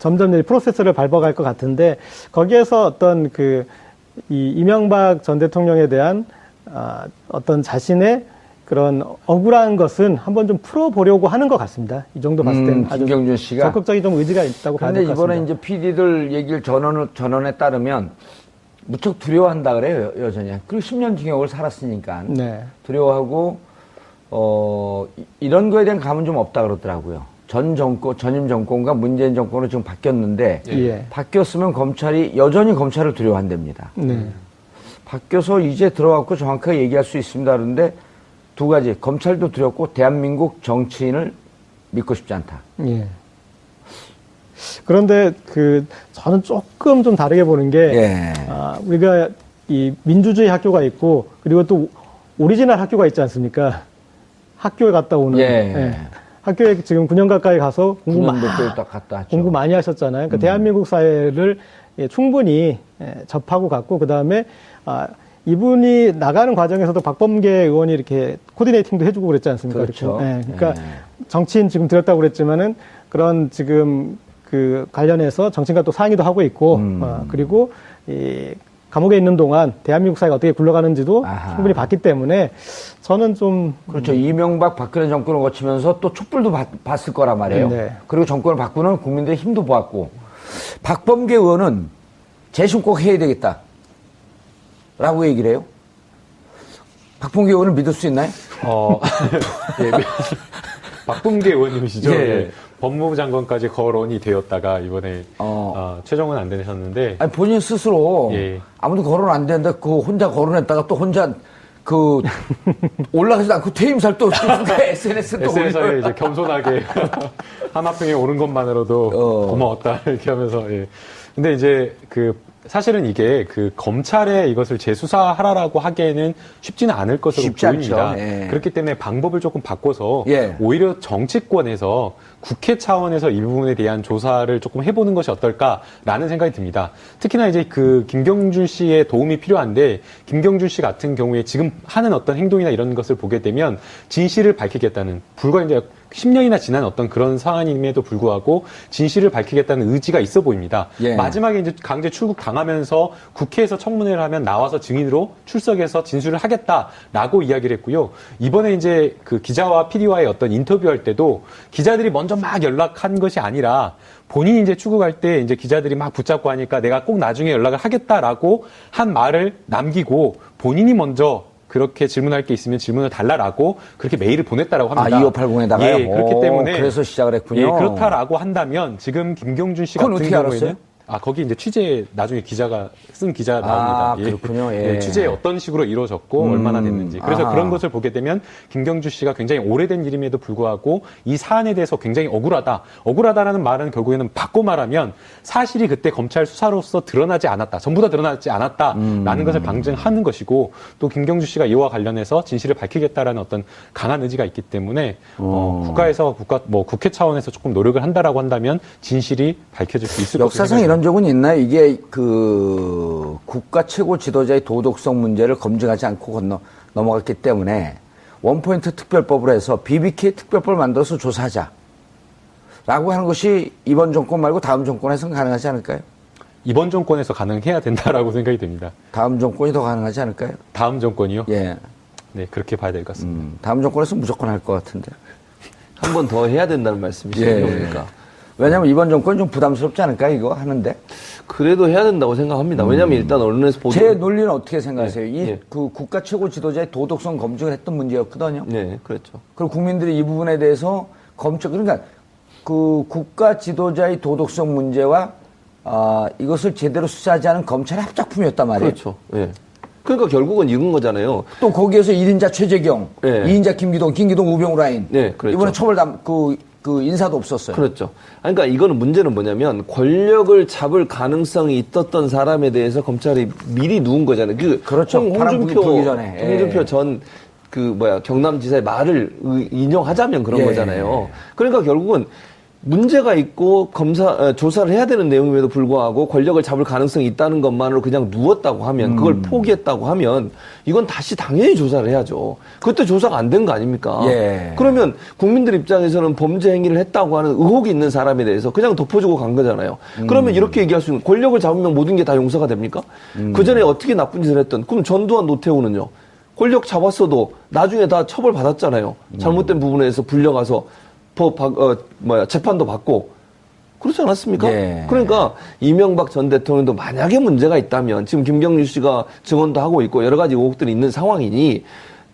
점점 이제 프로세스를 밟아갈 것 같은데 거기에서 어떤 이 이명박 전 대통령에 대한 어떤 자신의 그런 억울한 것은 한번 좀 풀어보려고 하는 것 같습니다. 이 정도 봤을 때는 아주 김경준 씨가 적극적인 좀 의지가 있다고 봐야 될 그런데 것 같습니다. 이번에 이제 PD들 얘기를 전원에 따르면 무척 두려워한다 그래요, 여전히. 그리고 10년 징역을 살았으니까. 네. 두려워하고, 이런 거에 대한 감은 좀 없다 그러더라고요. 전임 정권과 문재인 정권으로 지금 바뀌었는데, 예. 바뀌었으면 여전히 검찰을 두려워한답니다. 네. 바뀌어서 이제 들어왔고 정확하게 얘기할 수 있습니다. 그런데 두 가지. 검찰도 두렵고 대한민국 정치인을 믿고 싶지 않다. 예. 그런데 저는 조금 좀 다르게 보는 게 예. 우리가 이 민주주의 학교가 있고 그리고 또 오리지널 학교가 있지 않습니까? 학교에 갔다 오는. 예. 학교에 지금 9년 가까이 가서 공부 많이 하셨잖아요. 그러니까 대한민국 사회를 충분히 접하고 갔고 그다음에 이분이 나가는 과정에서도 박범계 의원이 이렇게 코디네이팅도 해주고 그랬지 않습니까? 그렇죠. 그러니까 정치인 지금 들었다고 그랬지만은 그런 지금 관련해서 정치인과 또 상의도 하고 있고 그리고 감옥에 있는 동안 대한민국 사회가 어떻게 굴러가는지도 아하. 충분히 봤기 때문에 저는 좀 그렇죠. 이명박 박근혜 정권을 거치면서 또 촛불도 봤을 거란 말이에요. 네. 그리고 정권을 바꾸는 국민들의 힘도 보았고 박범계 의원은 재심 꼭 해야 되겠다 라고 얘기를 해요. 박범계 의원을 믿을 수 있나요? 예, 박범계 의원님이시죠? 예. 예. 법무부 장관까지 거론이 되었다가 이번에 최종은 안 되셨는데. 아니 본인 스스로 예. 아무도 거론 안 되는데 그 혼자 거론했다가 또 혼자 그 올라가지도 않고 퇴임살 또 SNS에 SNS에 이제 겸손하게 하마평에 오른 것만으로도 고마웠다 이렇게 하면서. 예. 근데 이제 사실은 이게 검찰에 이것을 재수사하라라고 하기에는 쉽지는 않을 것으로 보입니다. 예. 그렇기 때문에 방법을 조금 바꿔서 예. 오히려 정치권에서 국회 차원에서 이 부분에 대한 조사를 조금 해보는 것이 어떨까라는 생각이 듭니다. 특히나 이제 김경준 씨의 도움이 필요한데 김경준 씨 같은 경우에 지금 하는 어떤 행동이나 이런 것을 보게 되면 진실을 밝히겠다는 불과 이제 10년이나 지난 어떤 그런 상황임에도 불구하고 진실을 밝히겠다는 의지가 있어 보입니다. 예. 마지막에 이제 강제 출국 당하면서 국회에서 청문회를 하면 나와서 증인으로 출석해서 진술을 하겠다라고 이야기를 했고요. 이번에 이제 기자와 PD와의 어떤 인터뷰할 때도 기자들이 먼저 막 연락한 것이 아니라 본인이 이제 출국할 때 이제 기자들이 막 붙잡고 하니까 내가 꼭 나중에 연락을 하겠다라고 한 말을 남기고 본인이 먼저 그렇게 질문할 게 있으면 질문을 달라라고 그렇게 메일을 보냈다라고 합니다. 2580에다가요? 예, 그렇기 때문에 그래서 시작을 했군요. 예, 그렇다라고 한다면 지금 김경준 씨 같은 어떻게 경우에는 알았어요? 거기 이제 취재 나중에 기자가 쓴 기자 나옵니다. 예. 그렇군요. 예. 예, 취재 어떤 식으로 이루어졌고 얼마나 됐는지. 그래서 그런 것을 보게 되면 김경준 씨가 굉장히 오래된 일임에도 불구하고 이 사안에 대해서 굉장히 억울하다. 억울하다라는 말은 결국에는 바꿔 말하면 사실이 그때 검찰 수사로서 드러나지 않았다. 전부 다 드러나지 않았다라는 것을 방증하는 것이고 또 김경준 씨가 이와 관련해서 진실을 밝히겠다라는 어떤 강한 의지가 있기 때문에 국가에서 국회 차원에서 조금 노력을 한다라고 한다면 진실이 밝혀질 수 있을 것으로 역사상 이런 적은 있나요? 이게 국가 최고 지도자의 도덕성 문제를 검증하지 않고 넘어갔기 때문에 원포인트 특별법으로 해서 BBK 특별법을 만들어서 조사하자 라고 하는 것이 이번 정권 말고 다음 정권에서는 가능하지 않을까요? 이번 정권에서 가능해야 된다라고 생각이 됩니다. 다음 정권이 더 가능하지 않을까요? 다음 정권이요? 예. 네, 그렇게 봐야 될 것 같습니다. 다음 정권에서 무조건 할 것 같은데. 한 번 더 해야 된다는 말씀이시죠? 예. 그러니까. 왜냐면 이번 정권 좀 부담스럽지 않을까요, 이거 하는데? 그래도 해야 된다고 생각합니다. 왜냐면 일단 언론에서 보도. 제 논리는 어떻게 생각하세요? 네. 국가 최고 지도자의 도덕성 검증을 했던 문제였거든요. 네, 그렇죠. 그리고 국민들이 이 부분에 대해서 그러니까 국가 지도자의 도덕성 문제와 이것을 제대로 수사하지 않은 검찰의 합작품이었단 말이에요. 그렇죠. 예. 그러니까 결국은 이건 거잖아요. 또 거기에서 1인자 최재경, 네. 2인자 김기동 우병우 라인. 네, 그렇죠. 이번에 처벌 인사도 없었어요. 그렇죠. 그러니까 이거는 문제는 뭐냐면 권력을 잡을 가능성이 있었던 사람에 대해서 검찰이 미리 누운 거잖아요. 그렇죠. 홍준표 전에. 전 경남지사의 말을 인용하자면 그런 예. 거잖아요. 그러니까 결국은 문제가 있고 조사를 해야 되는 내용임에도 불구하고 권력을 잡을 가능성이 있다는 것만으로 그냥 누웠다고 하면 그걸 포기했다고 하면 이건 다시 당연히 조사를 해야죠. 그때 조사가 안 된 거 아닙니까? 예. 그러면 국민들 입장에서는 범죄 행위를 했다고 하는 의혹이 있는 사람에 대해서 그냥 덮어주고 간 거잖아요. 그러면 이렇게 얘기할 수 있는 권력을 잡으면 모든 게 다 용서가 됩니까? 그 전에 어떻게 나쁜 짓을 했던 그럼 전두환 노태우는요. 권력 잡았어도 나중에 다 처벌 받았잖아요. 잘못된 부분에서 불려가서 재판도 받고 그렇지 않았습니까? 예. 그러니까 이명박 전 대통령도 만약에 문제가 있다면 지금 김경준 씨가 증언도 하고 있고 여러 가지 의혹들이 있는 상황이니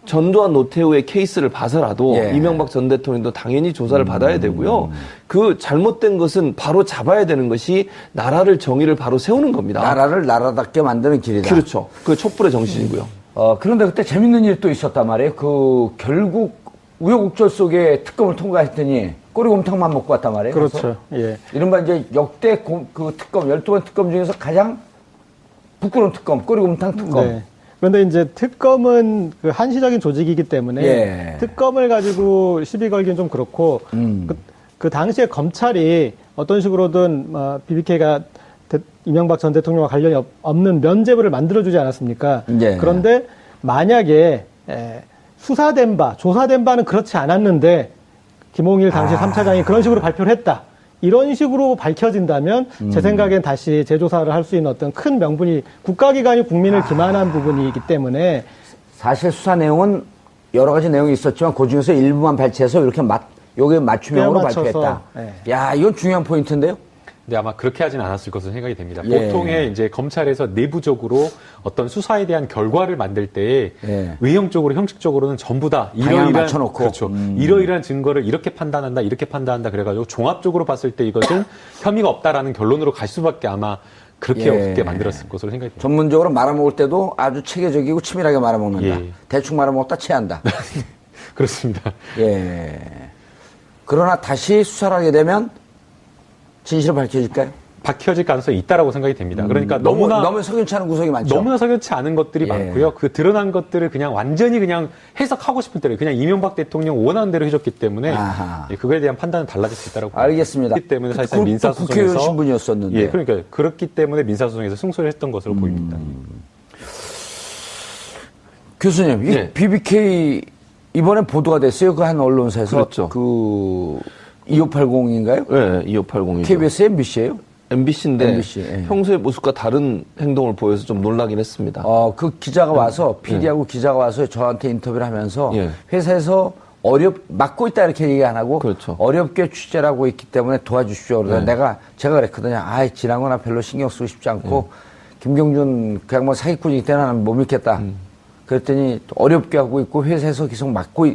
전두환 노태우의 케이스를 봐서라도 예. 이명박 전 대통령도 당연히 조사를 받아야 되고요. 그 잘못된 것은 바로 잡아야 되는 것이 나라를 정의를 바로 세우는 겁니다. 나라를 나라답게 만드는 길이다. 그렇죠. 그 촛불의 정신이고요. 그런데 그때 재밌는 일이 또 있었단 말이에요. 결국 우여곡절 속에 특검을 통과했더니 꼬리곰탕만 먹고 왔단 말이에요. 그렇죠. 예. 이른바 이제 역대 특검, 12번 특검 중에서 가장 부끄러운 특검, 꼬리곰탕 특검. 네. 그런데 이제 특검은 한시적인 조직이기 때문에 예. 특검을 가지고 시비 걸기는 좀 그렇고 그 당시에 검찰이 어떤 식으로든 BBK가 이명박 전 대통령과 관련이 없는 면죄부를 만들어주지 않았습니까? 예. 그런데 만약에 수사된 바, 조사된 바는 그렇지 않았는데 김홍일 당시 3차장이 그런 식으로 발표를 했다. 이런 식으로 밝혀진다면 제 생각엔 다시 재조사를 할 수 있는 어떤 큰 명분이 국가기관이 국민을 기만한 부분이기 때문에 사실 수사 내용은 여러 가지 내용이 있었지만 그 중에서 일부만 발췌해서 이렇게 요게 맞춤형으로 발표했다. 네. 야, 이건 중요한 포인트인데요. 근데 아마 그렇게 하진 않았을 것으로 생각이 됩니다. 보통의 이제 검찰에서 내부적으로 어떤 수사에 대한 결과를 만들 때에 외형적으로, 형식적으로는 전부 다 이러이러한 맞춰놓고. 그렇죠. 이러이러한 증거를 이렇게 판단한다, 이렇게 판단한다 그래가지고 종합적으로 봤을 때 이것은 혐의가 없다라는 결론으로 갈 수밖에 아마 그렇게 없게 만들었을 것으로 생각이 됩니다. 전문적으로 말아먹을 때도 아주 체계적이고 치밀하게 말아먹는다. 예. 대충 말아먹었다 체한다. 그렇습니다. 예. 그러나 다시 수사를 하게 되면 진실을 밝혀질까요? 밝혀질 가능성이 있다라고 생각이 됩니다. 그러니까 너무 석연치 않은 구석이 많죠. 너무나 석연치 않은 것들이 많고요. 그 드러난 것들을 그냥 완전히 그냥 해석하고 싶은 대로 그냥 이명박 대통령 원하는 대로 해줬기 때문에 그거에 대한 판단은 달라질 수 있다라고 알겠습니다. 그렇기 때문에 사실상 민사소송에서 국회의원 신분이었었는데. 그러니까 그렇기 때문에 민사소송에서 승소를 했던 것으로 보입니다. 교수님, 이 BBK 이번에 보도가 됐어요. 그 한 언론사에서 그렇죠. 그 2580인가요? 네, 2580이죠. KBS, MBC예요? MBC인데 MBC, 평소의 모습과 다른 행동을 보여서 좀 놀라긴 했습니다. 그 기자가 와서 PD하고 기자가 와서 저한테 인터뷰를 하면서 회사에서 맡고 있다 이렇게 얘기 안 하고 그렇죠. 어렵게 취재를 하고 있기 때문에 도와주십시오. 그러다 제가 그랬거든요. 지난 거나 별로 신경 쓰고 싶지 않고 김경준 그 양반 사기꾼이기 때문에 나는 못 믿겠다. 그랬더니 어렵게 하고 있고 회사에서 계속 맡고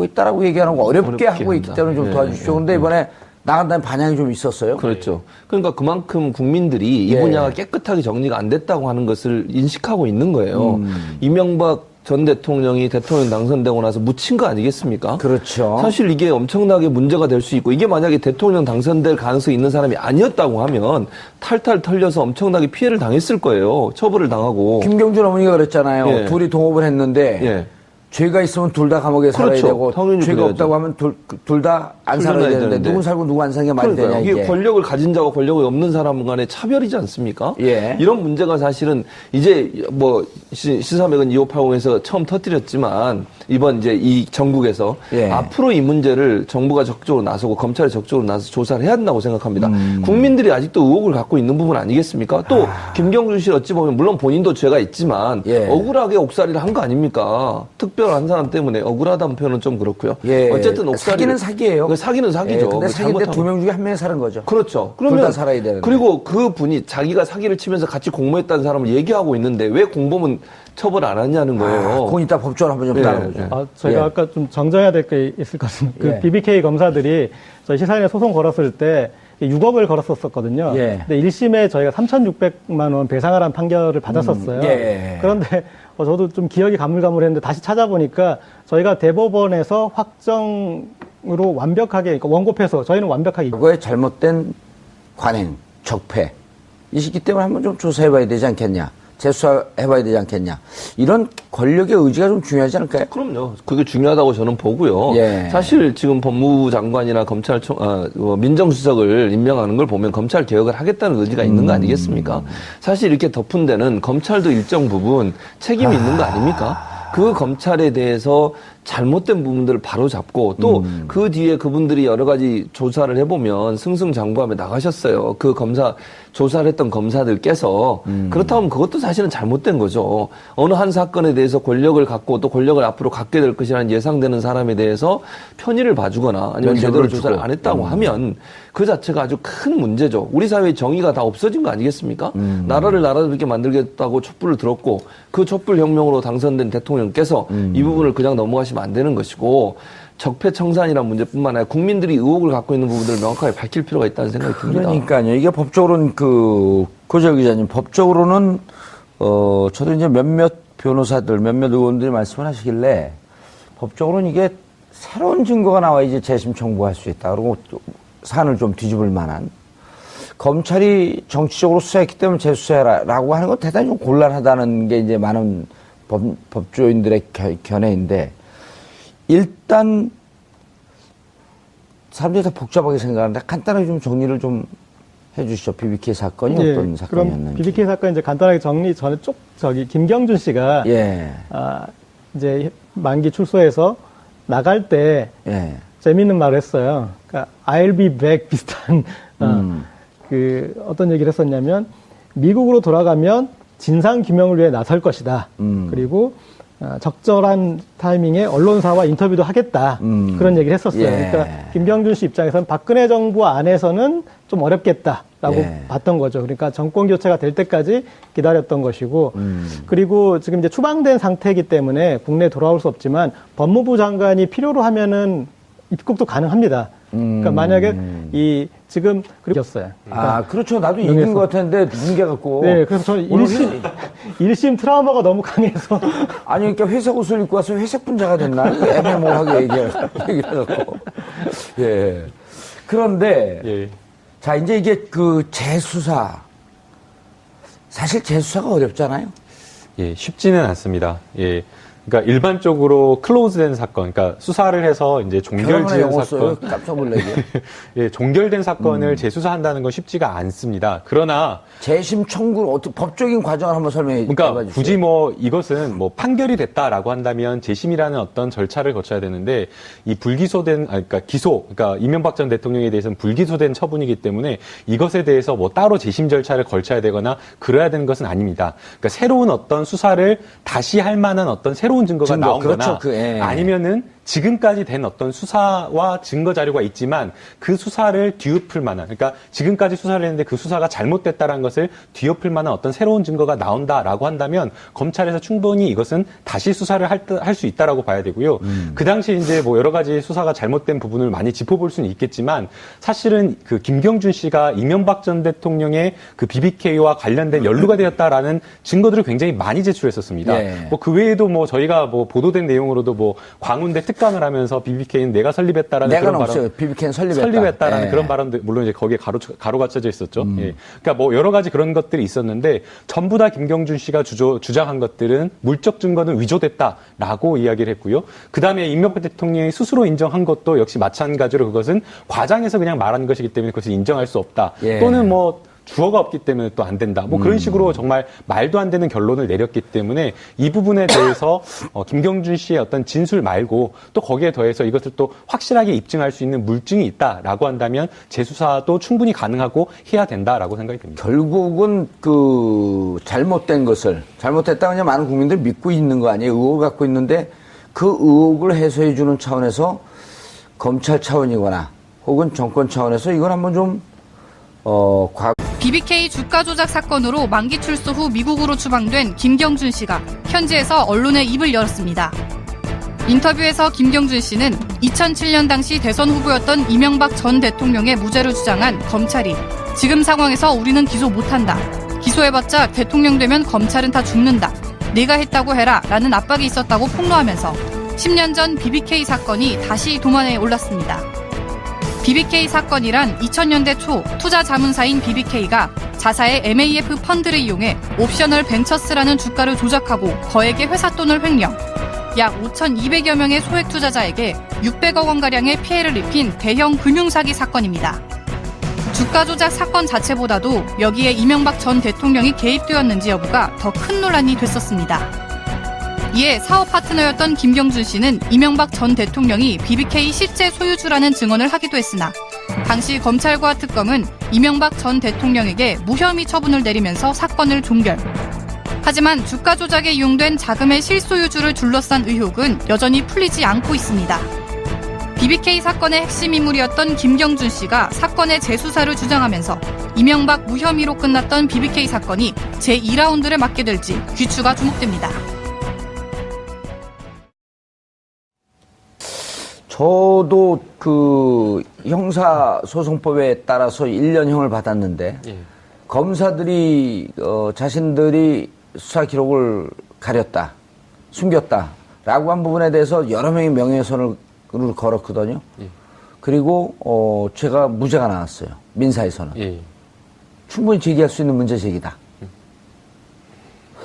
있다라고 얘기 안 하고 어렵게 하고 있기 때문에 좀 도와주십시오. 그런데 이번에 나간 다음에 반향이 좀 있었어요. 그렇죠. 그러니까 그만큼 국민들이 이 분야가 깨끗하게 정리가 안 됐다고 하는 것을 인식하고 있는 거예요. 이명박 전 대통령이 대통령 당선되고 나서 묻힌 거 아니겠습니까? 그렇죠. 사실 이게 엄청나게 문제가 될 수 있고 이게 만약에 대통령 당선될 가능성이 있는 사람이 아니었다고 하면 탈탈 털려서 엄청나게 피해를 당했을 거예요. 처벌을 당하고. 김경준 어머니가 그랬잖아요. 둘이 동업을 했는데 죄가 있으면 둘 다 감옥에 살아야 되고 죄가 없다고 하면 둘 다 안 살아야 되는데 누군 살고 누구 안 사는 게 말이 되냐 이게. 권력을 가진 자와 권력이 없는 사람 간의 차별이지 않습니까? 이런 문제가 사실은 이제 뭐 시사맥은 2580에서 처음 터뜨렸지만 이번 이제 이 전국에서 앞으로 이 문제를 정부가 적극적으로 나서고 검찰이 적극적으로 나서서 조사를 해야 한다고 생각합니다. 국민들이 아직도 의혹을 갖고 있는 부분 아니겠습니까? 또 김경준 씨 어찌 보면 물론 본인도 죄가 있지만 억울하게 옥살이를 한 거 아닙니까? 특별한 사람 때문에 억울하다는 표현은 좀 그렇고요. 어쨌든 옥살이는 사기예요. 사기는 사기죠. 근데 사기인데 2명 중에 1명이 사는 거죠. 그렇죠. 그러면 둘 다 살아야 되는데. 그리고 그 분이 자기가 사기를 치면서 같이 공모했다는 사람을 얘기하고 있는데 왜 공범은 처벌 안 하냐는 거예요. 그건 이따 법적으로 한번 좀 따라보죠. 저희가 아까 좀 정정해야 될 게 있을 것 같습니다. 그 BBK 검사들이 저희 시사인에 소송 걸었을 때 6억을 걸었었거든요. 근데 1심에 저희가 3,600만 원 배상하라는 판결을 받았었어요. 그런데 저도 좀 기억이 가물가물했는데 다시 찾아보니까 저희가 대법원에서 확정으로 완벽하게, 그러니까 원고패소, 저희는 완벽하게. 그거에 잘못된 관행, 적폐. 이 시기 때문에 한번 좀 조사해봐야 되지 않겠냐. 재수사해봐야 되지 않겠냐. 이런 권력의 의지가 좀 중요하지 않을까요? 그럼요. 그게 중요하다고 저는 보고요. 사실 지금 법무부 장관이나 검찰총, 민정수석을 임명하는 걸 보면 검찰 개혁을 하겠다는 의지가 있는 거 아니겠습니까? 사실 이렇게 덮은 데는 검찰도 일정 부분 책임이 있는 거 아닙니까? 그 검찰에 대해서 잘못된 부분들을 바로 잡고 또 그 뒤에 그분들이 여러 가지 조사를 해보면 승승장구하며 나가셨어요. 그 조사를 했던 검사들께서 그렇다면 그것도 사실은 잘못된 거죠. 어느 한 사건에 대해서 권력을 갖고 또 권력을 앞으로 갖게 될 것이라는 예상되는 사람에 대해서 편의를 봐주거나 아니면 제대로 조사를 안 했다고 하면 그 자체가 아주 큰 문제죠. 우리 사회의 정의가 다 없어진 거 아니겠습니까? 나라를 나라답게 만들겠다고 촛불을 들었고 그 촛불 혁명으로 당선된 대통령께서 이 부분을 그냥 넘어가시면 안 되는 것이고 적폐청산이라는 문제뿐만 아니라 국민들이 의혹을 갖고 있는 부분들을 명확하게 밝힐 필요가 있다는 생각이 듭니다. 그러니까요. 이게 법적으로는 고재혁 기자님, 법적으로는 저도 이제 몇몇 변호사들, 몇몇 의원들이 말씀을 하시길래 법적으로는 이게 새로운 증거가 나와야지 재심 청구할 수 있다. 그리고 사안을 좀 뒤집을 만한. 검찰이 정치적으로 수사했기 때문에 재수사해라라고 하는 건 대단히 좀 곤란하다는 게 이제 많은 법조인들의 견해인데, 일단 사람들이 다 복잡하게 생각하는데 간단하게 좀 정리를 좀 해주시죠. BBK 사건이 어떤 사건이었는지. 그럼 BBK 사건 이제 간단하게 정리 전에 김경준 씨가 이제 만기 출소해서 나갈 때 재미있는 말을 했어요. 그러니까 I'll be back 비슷한 어떤 얘기를 했었냐면 미국으로 돌아가면 진상 규명을 위해 나설 것이다. 그리고 적절한 타이밍에 언론사와 인터뷰도 하겠다. 그런 얘기를 했었어요. 예. 그러니까 김경준 씨 입장에서는 박근혜 정부 안에서는 좀 어렵겠다라고 예. 봤던 거죠. 그러니까 정권 교체가 될 때까지 기다렸던 것이고, 그리고 지금 이제 추방된 상태이기 때문에 국내에 돌아올 수 없지만 법무부 장관이 필요로 하면은 입국도 가능합니다. 그러니까 만약에 지금 그랬어요. 그러니까 그렇죠. 나도 읽은 것 같았는데 뭉개갖고. 네, 그래서 저는 일심 트라우마가 너무 강해서. 아니, 그러니까 회색 옷을 입고 와서 회색 분자가 됐나? 애매모호하게 얘기해갖고. 예. 그런데, 예. 자, 이제 이게 재수사. 사실 재수사가 어렵잖아요. 예, 쉽지는 않습니다. 예. 그러니까 일반적으로 클로즈된 사건, 그러니까 수사를 해서 이제 종결지은 사건, 깜짝 놀라게. 예, 종결된 사건을 재수사한다는 건 쉽지가 않습니다. 그러나 재심 청구 어떻게 법적인 과정을 한번 설명해 주세요. 그러니까 굳이 이것은 판결이 됐다라고 한다면 재심이라는 어떤 절차를 거쳐야 되는데 이 불기소된 그러니까 이명박 전 대통령에 대해서는 불기소된 처분이기 때문에 이것에 대해서 따로 재심 절차를 걸쳐야 되거나 그래야 되는 것은 아닙니다. 그러니까 새로운 어떤 수사를 다시 할 만한 어떤 새로운 증거가 나온거나 그렇죠. 아니면은 지금까지 된 어떤 수사와 증거 자료가 있지만 그 수사를 뒤엎을 만한, 그러니까 지금까지 수사를 했는데 그 수사가 잘못됐다는 것을 뒤엎을 만한 어떤 새로운 증거가 나온다라고 한다면 검찰에서 충분히 이것은 다시 수사를 할 수 있다라고 봐야 되고요. 그 당시 이제 여러 가지 수사가 잘못된 부분을 많이 짚어볼 수는 있겠지만 사실은 그 김경준 씨가 이명박 전 대통령의 그 BBK와 관련된 연루가 되었다라는 증거들을 굉장히 많이 제출했었습니다. 예. 그 외에도 저희가 보도된 내용으로도 광운대 특강을 하면서 BBK는 내가 설립했다라는 그런 없어요. BBK는 설립했다라는 예. 그런 발언도 물론 이제 거기에 가로가 쳐져 있었죠. 예. 그러니까 여러 가지 그런 것들이 있었는데 전부 다 김경준 씨가 주장한 것들은 물적 증거는 위조됐다라고 이야기를 했고요. 그 다음에 이명박 대통령이 스스로 인정한 것도 역시 마찬가지로 그것은 과장해서 그냥 말한 것이기 때문에 그것을 인정할 수 없다. 예. 또는 주어가 없기 때문에 또 안 된다. 그런 식으로 정말 말도 안 되는 결론을 내렸기 때문에 이 부분에 대해서 김경준 씨의 어떤 진술 말고 또 거기에 더해서 이것을 또 확실하게 입증할 수 있는 물증이 있다라고 한다면 재수사도 충분히 가능하고 해야 된다라고 생각이 듭니다. 결국은 잘못됐다 그냥 많은 국민들이 믿고 있는 거 아니에요. 의혹을 갖고 있는데 그 의혹을 해소해 주는 차원에서 검찰 차원이거나 혹은 정권 차원에서 이건 한번 BBK 주가 조작 사건으로 만기 출소 후 미국으로 추방된 김경준 씨가 현지에서 언론에 입을 열었습니다. 인터뷰에서 김경준 씨는 2007년 당시 대선 후보였던 이명박 전 대통령의 무죄를 주장한 검찰이 지금 상황에서 우리는 기소 못한다. 기소해봤자 대통령 되면 검찰은 다 죽는다. 내가 했다고 해라 라는 압박이 있었다고 폭로하면서 10년 전 BBK 사건이 다시 도마에 올랐습니다. BBK 사건이란 2000년대 초 투자 자문사인 BBK가 자사의 MAF 펀드를 이용해 옵셔널 벤처스라는 주가를 조작하고 거액의 회사 돈을 횡령, 약 5,200여 명의 소액 투자자에게 600억 원가량의 피해를 입힌 대형 금융사기 사건입니다. 주가 조작 사건 자체보다도 여기에 이명박 전 대통령이 개입되었는지 여부가 더 큰 논란이 됐었습니다. 이에 사업 파트너였던 김경준 씨는 이명박 전 대통령이 BBK 실제 소유주라는 증언을 하기도 했으나 당시 검찰과 특검은 이명박 전 대통령에게 무혐의 처분을 내리면서 사건을 종결. 하지만 주가 조작에 이용된 자금의 실소유주를 둘러싼 의혹은 여전히 풀리지 않고 있습니다. BBK 사건의 핵심 인물이었던 김경준 씨가 사건의 재수사를 주장하면서 이명박 무혐의로 끝났던 BBK 사건이 제2라운드를 맞게 될지 귀추가 주목됩니다. 저도 형사소송법에 따라서 1년형을 받았는데 검사들이 자신들이 수사 기록을 가렸다, 숨겼다라고 한 부분에 대해서 여러 명이 명예훼손을 걸었거든요. 그리고 제가 무죄가 나왔어요. 민사에서는. 충분히 제기할 수 있는 문제 제기다.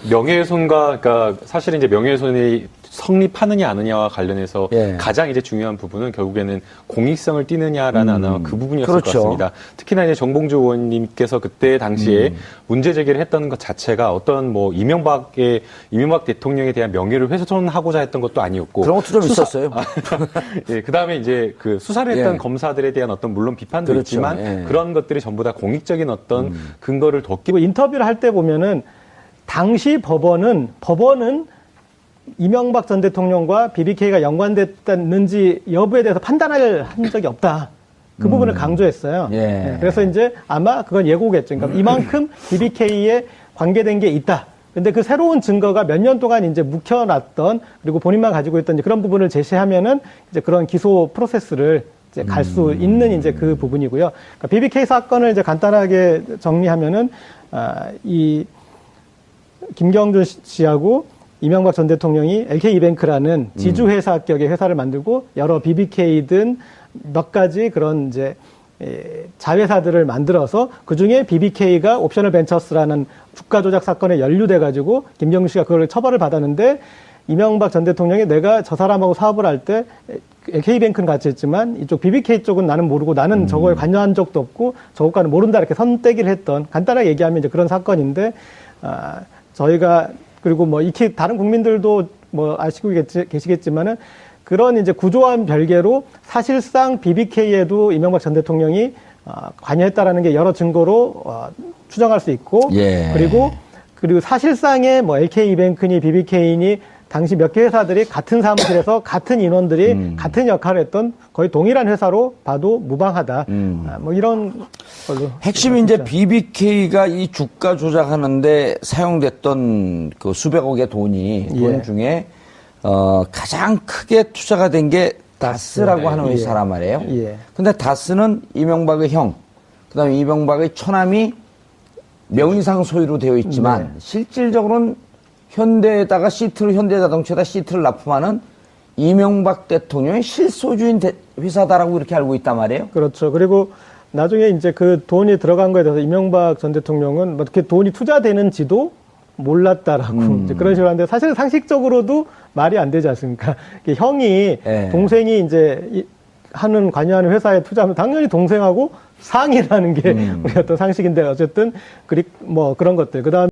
명예훼손과, 그러니까 사실은 이제 명예훼손이 성립하느냐 아느냐와 관련해서 예. 가장 이제 중요한 부분은 결국에는 공익성을 띠느냐라는 아마 그 부분이었을 그렇죠. 것 같습니다. 특히나 이제 정봉주 의원님께서 그때 당시에 문제 제기를 했던 것 자체가 어떤 뭐 이명박 대통령에 대한 명예를 훼손하고자 했던 것도 아니었고 그런 것도 좀 있었어요. 예, 그다음에 이제 그 수사를 했던 예. 검사들에 대한 어떤 물론 비판도 그렇죠. 있지만 예. 그런 것들이 전부 다 공익적인 어떤 근거를 뒀기 그리고 인터뷰를 할 때 보면은 당시 법원은 이명박 전 대통령과 BBK가 연관됐는지 여부에 대해서 판단을 한 적이 없다. 그 부분을 강조했어요. 예. 네, 그래서 이제 아마 그건 예고겠죠. 그러니까 이만큼 BBK에 관계된 게 있다. 근데 그 새로운 증거가 몇 년 동안 이제 묵혀놨던 그리고 본인만 가지고 있던 이제 그런 부분을 제시하면은 이제 그런 기소 프로세스를 이제 갈 수 있는 이제 그 부분이고요. 그러니까 BBK 사건을 이제 간단하게 정리하면은 이 김경준 씨하고 이명박 전 대통령이 LK이뱅크라는 지주회사격의 회사를 만들고 여러 BBK든 몇 가지 그런 이제 자회사들을 만들어서 그 중에 BBK가 옵셔널 벤처스라는 주가 조작 사건에 연루돼 가지고 김경준 씨가 그걸 처벌을 받았는데 이명박 전 대통령이 내가 저 사람하고 사업을 할 때 LK뱅크는 같이 했지만 이쪽 BBK 쪽은 나는 모르고 나는 저거에 관여한 적도 없고 저것과는 모른다 이렇게 선떼기를 했던 간단하게 얘기하면 이제 그런 사건인데 저희가 그리고 뭐 익히 다른 국민들도 뭐 아시고 계시겠지만은 그런 이제 구조와는 별개로 사실상 BBK에도 이명박 전 대통령이 관여했다라는 게 여러 증거로 추정할 수 있고 예. 그리고 사실상의 뭐 LK이뱅크니 BBK니 당시 몇 개 회사들이 같은 사무실에서 같은 인원들이 같은 역할을 했던 거의 동일한 회사로 봐도 무방하다. 뭐 이런 걸로. 핵심이 이제 BBK가 이 주가 조작하는데 사용됐던 그 수백억의 돈 예. 중에 가장 크게 투자가 된 게 다스라고 하는 회사란 말이에요. 예. 근데 다스는 이명박의 형, 그다음에 이명박의 처남이 명의상 소유로 되어 있지만 실질적으로는 현대에다가 현대자동차에다 시트를 납품하는 이명박 대통령의 실소주인 회사다라고 이렇게 알고 있단 말이에요. 그렇죠. 그리고 나중에 이제 그 돈이 들어간 거에 대해서 이명박 전 대통령은 뭐 이렇게 돈이 투자되는지도 몰랐다라고 이제 그런 식으로 하는데 사실 상식적으로도 말이 안 되지 않습니까? 형이 동생이 이제 관여하는 회사에 투자하면 당연히 동생하고 상의를 하는 게 우리 어떤 상식인데 어쨌든 뭐 그런 것들. 그다음